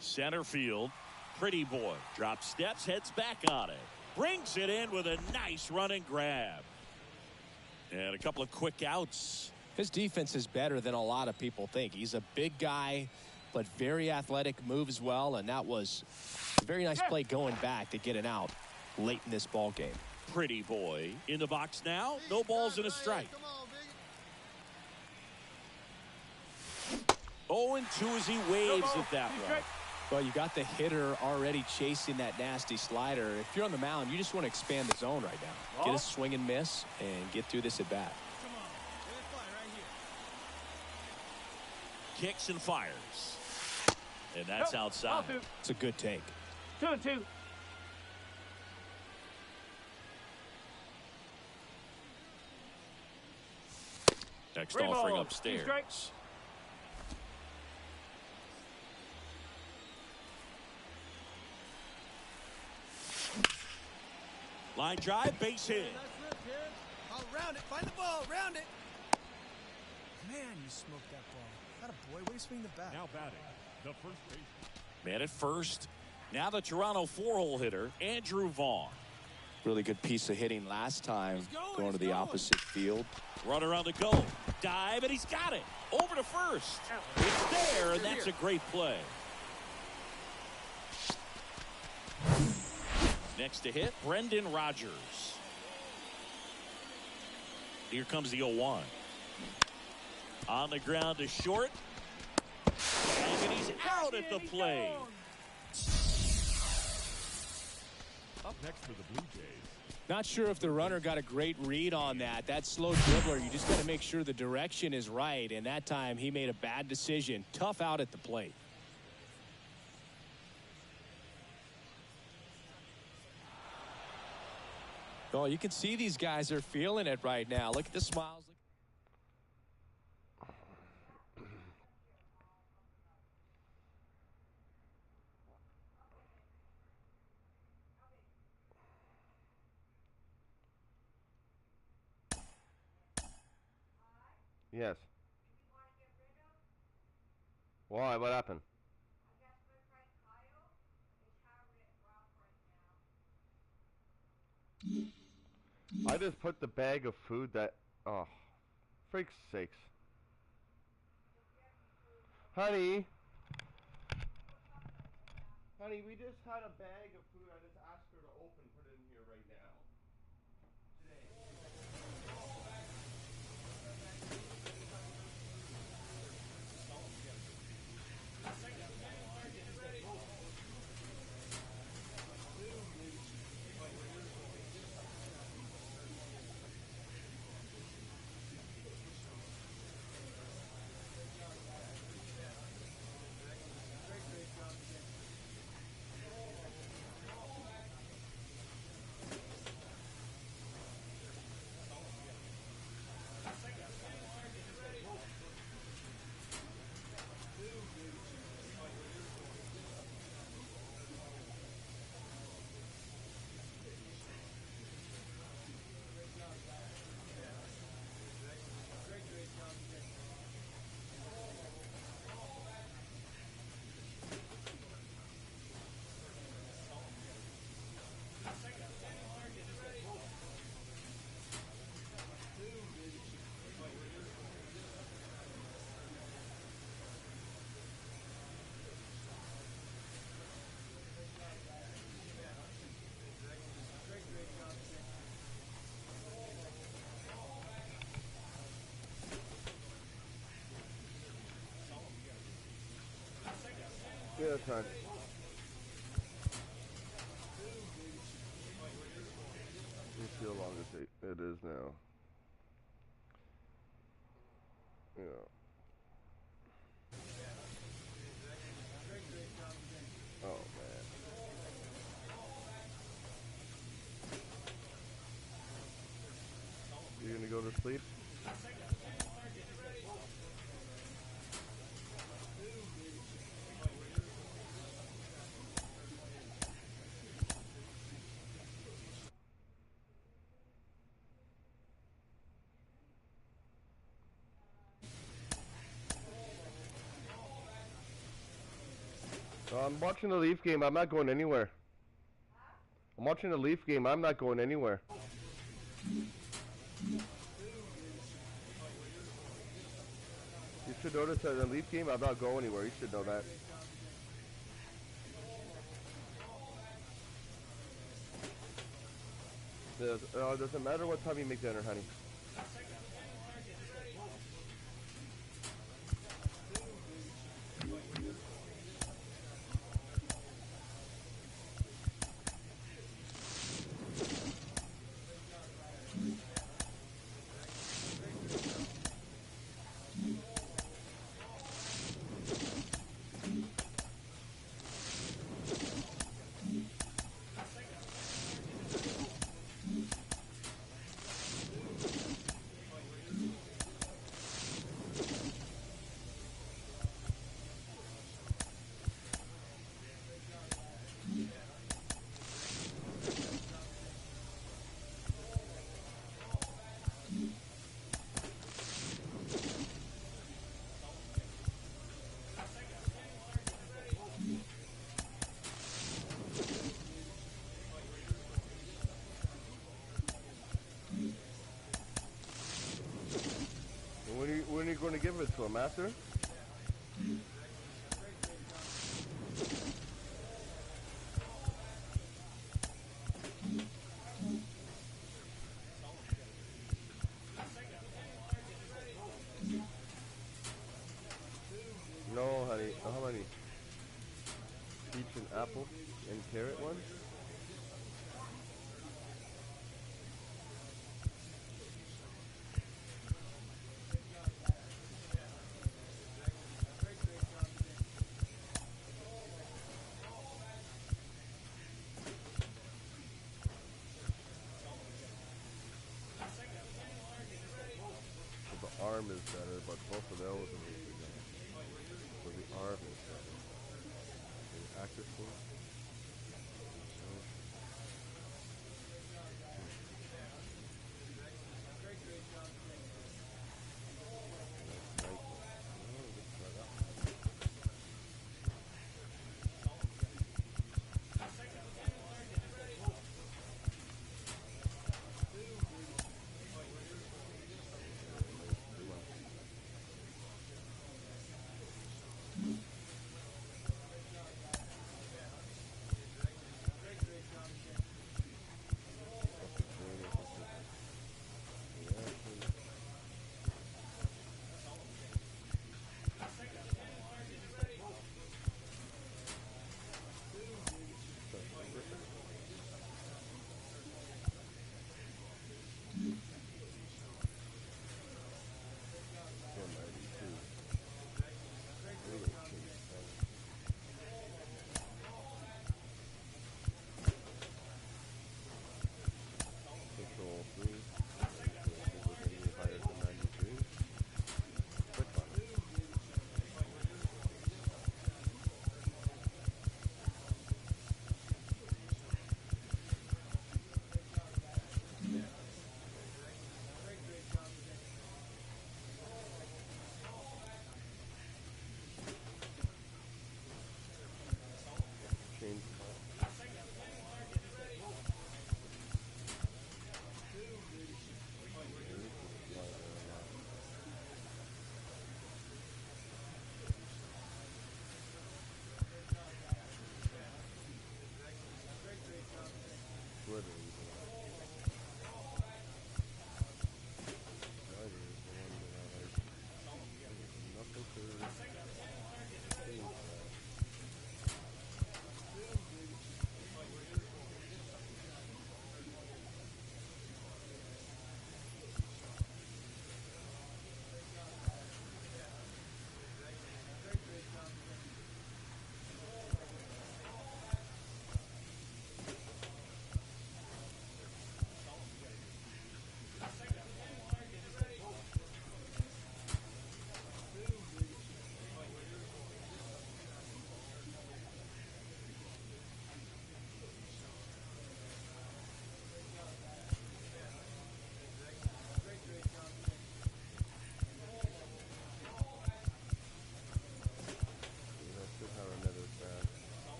Center field. Pretty boy drops steps, heads back on it, brings it in with a nice running grab, and a couple of quick outs. His defense is better than a lot of people think. He's a big guy, but very athletic, moves well, and that was a very nice play going back to get an out late in this ball game. Pretty boy in the box now. No balls and a strike. 0-2 as he waves at that one. Well, you got the hitter already chasing that nasty slider. If you're on the mound, you just want to expand the zone right now. Get a swing and miss and get through this at bat. Kicks and fires. And that's outside. It's a good take. 2-2. Next offering upstairs. Line drive, base hit. I'll round it. Find the ball. Round it. Man, you smoked that ball. Atta boy. Way to swing the bat. Now batting, the first baseman. Man at first. Now the Toronto 4-hole hitter, Andrew Vaughn. Really good piece of hitting last time, going to the opposite field. Runner on the go. Dive, and he's got it. Over to first. It's there, and that's a great play. Next to hit, Brendan Rodgers. Here comes the 0-1. On the ground to short. And he's out at the plate. Up next for the Blue Jays. Not sure if the runner got a great read on that. That slow dribbler, you just got to make sure the direction is right. And that time he made a bad decision. Tough out at the plate. Oh, you can see these guys are feeling it right now. Look at the smiles. Yes. Why? What happened? I just put the bag of food that... Oh, freak's sakes. Honey. Honey, we just had a bag of food. I just asked her to open, put it in here right now. Yeah, that's fine. Let me see how long it is now. Yeah. Oh, man. You gonna go to sleep? I'm watching the Leaf game. I'm not going anywhere. I'm watching the Leaf game. I'm not going anywhere. You should notice that in the Leaf game, I'm not going anywhere. You should know that. Doesn't matter what time you make dinner, honey. When are you going to give it to him, after? No, honey. How many? Peach and apple and carrot ones? The arm is better, but both of those are really good. So the arm is better. The active one.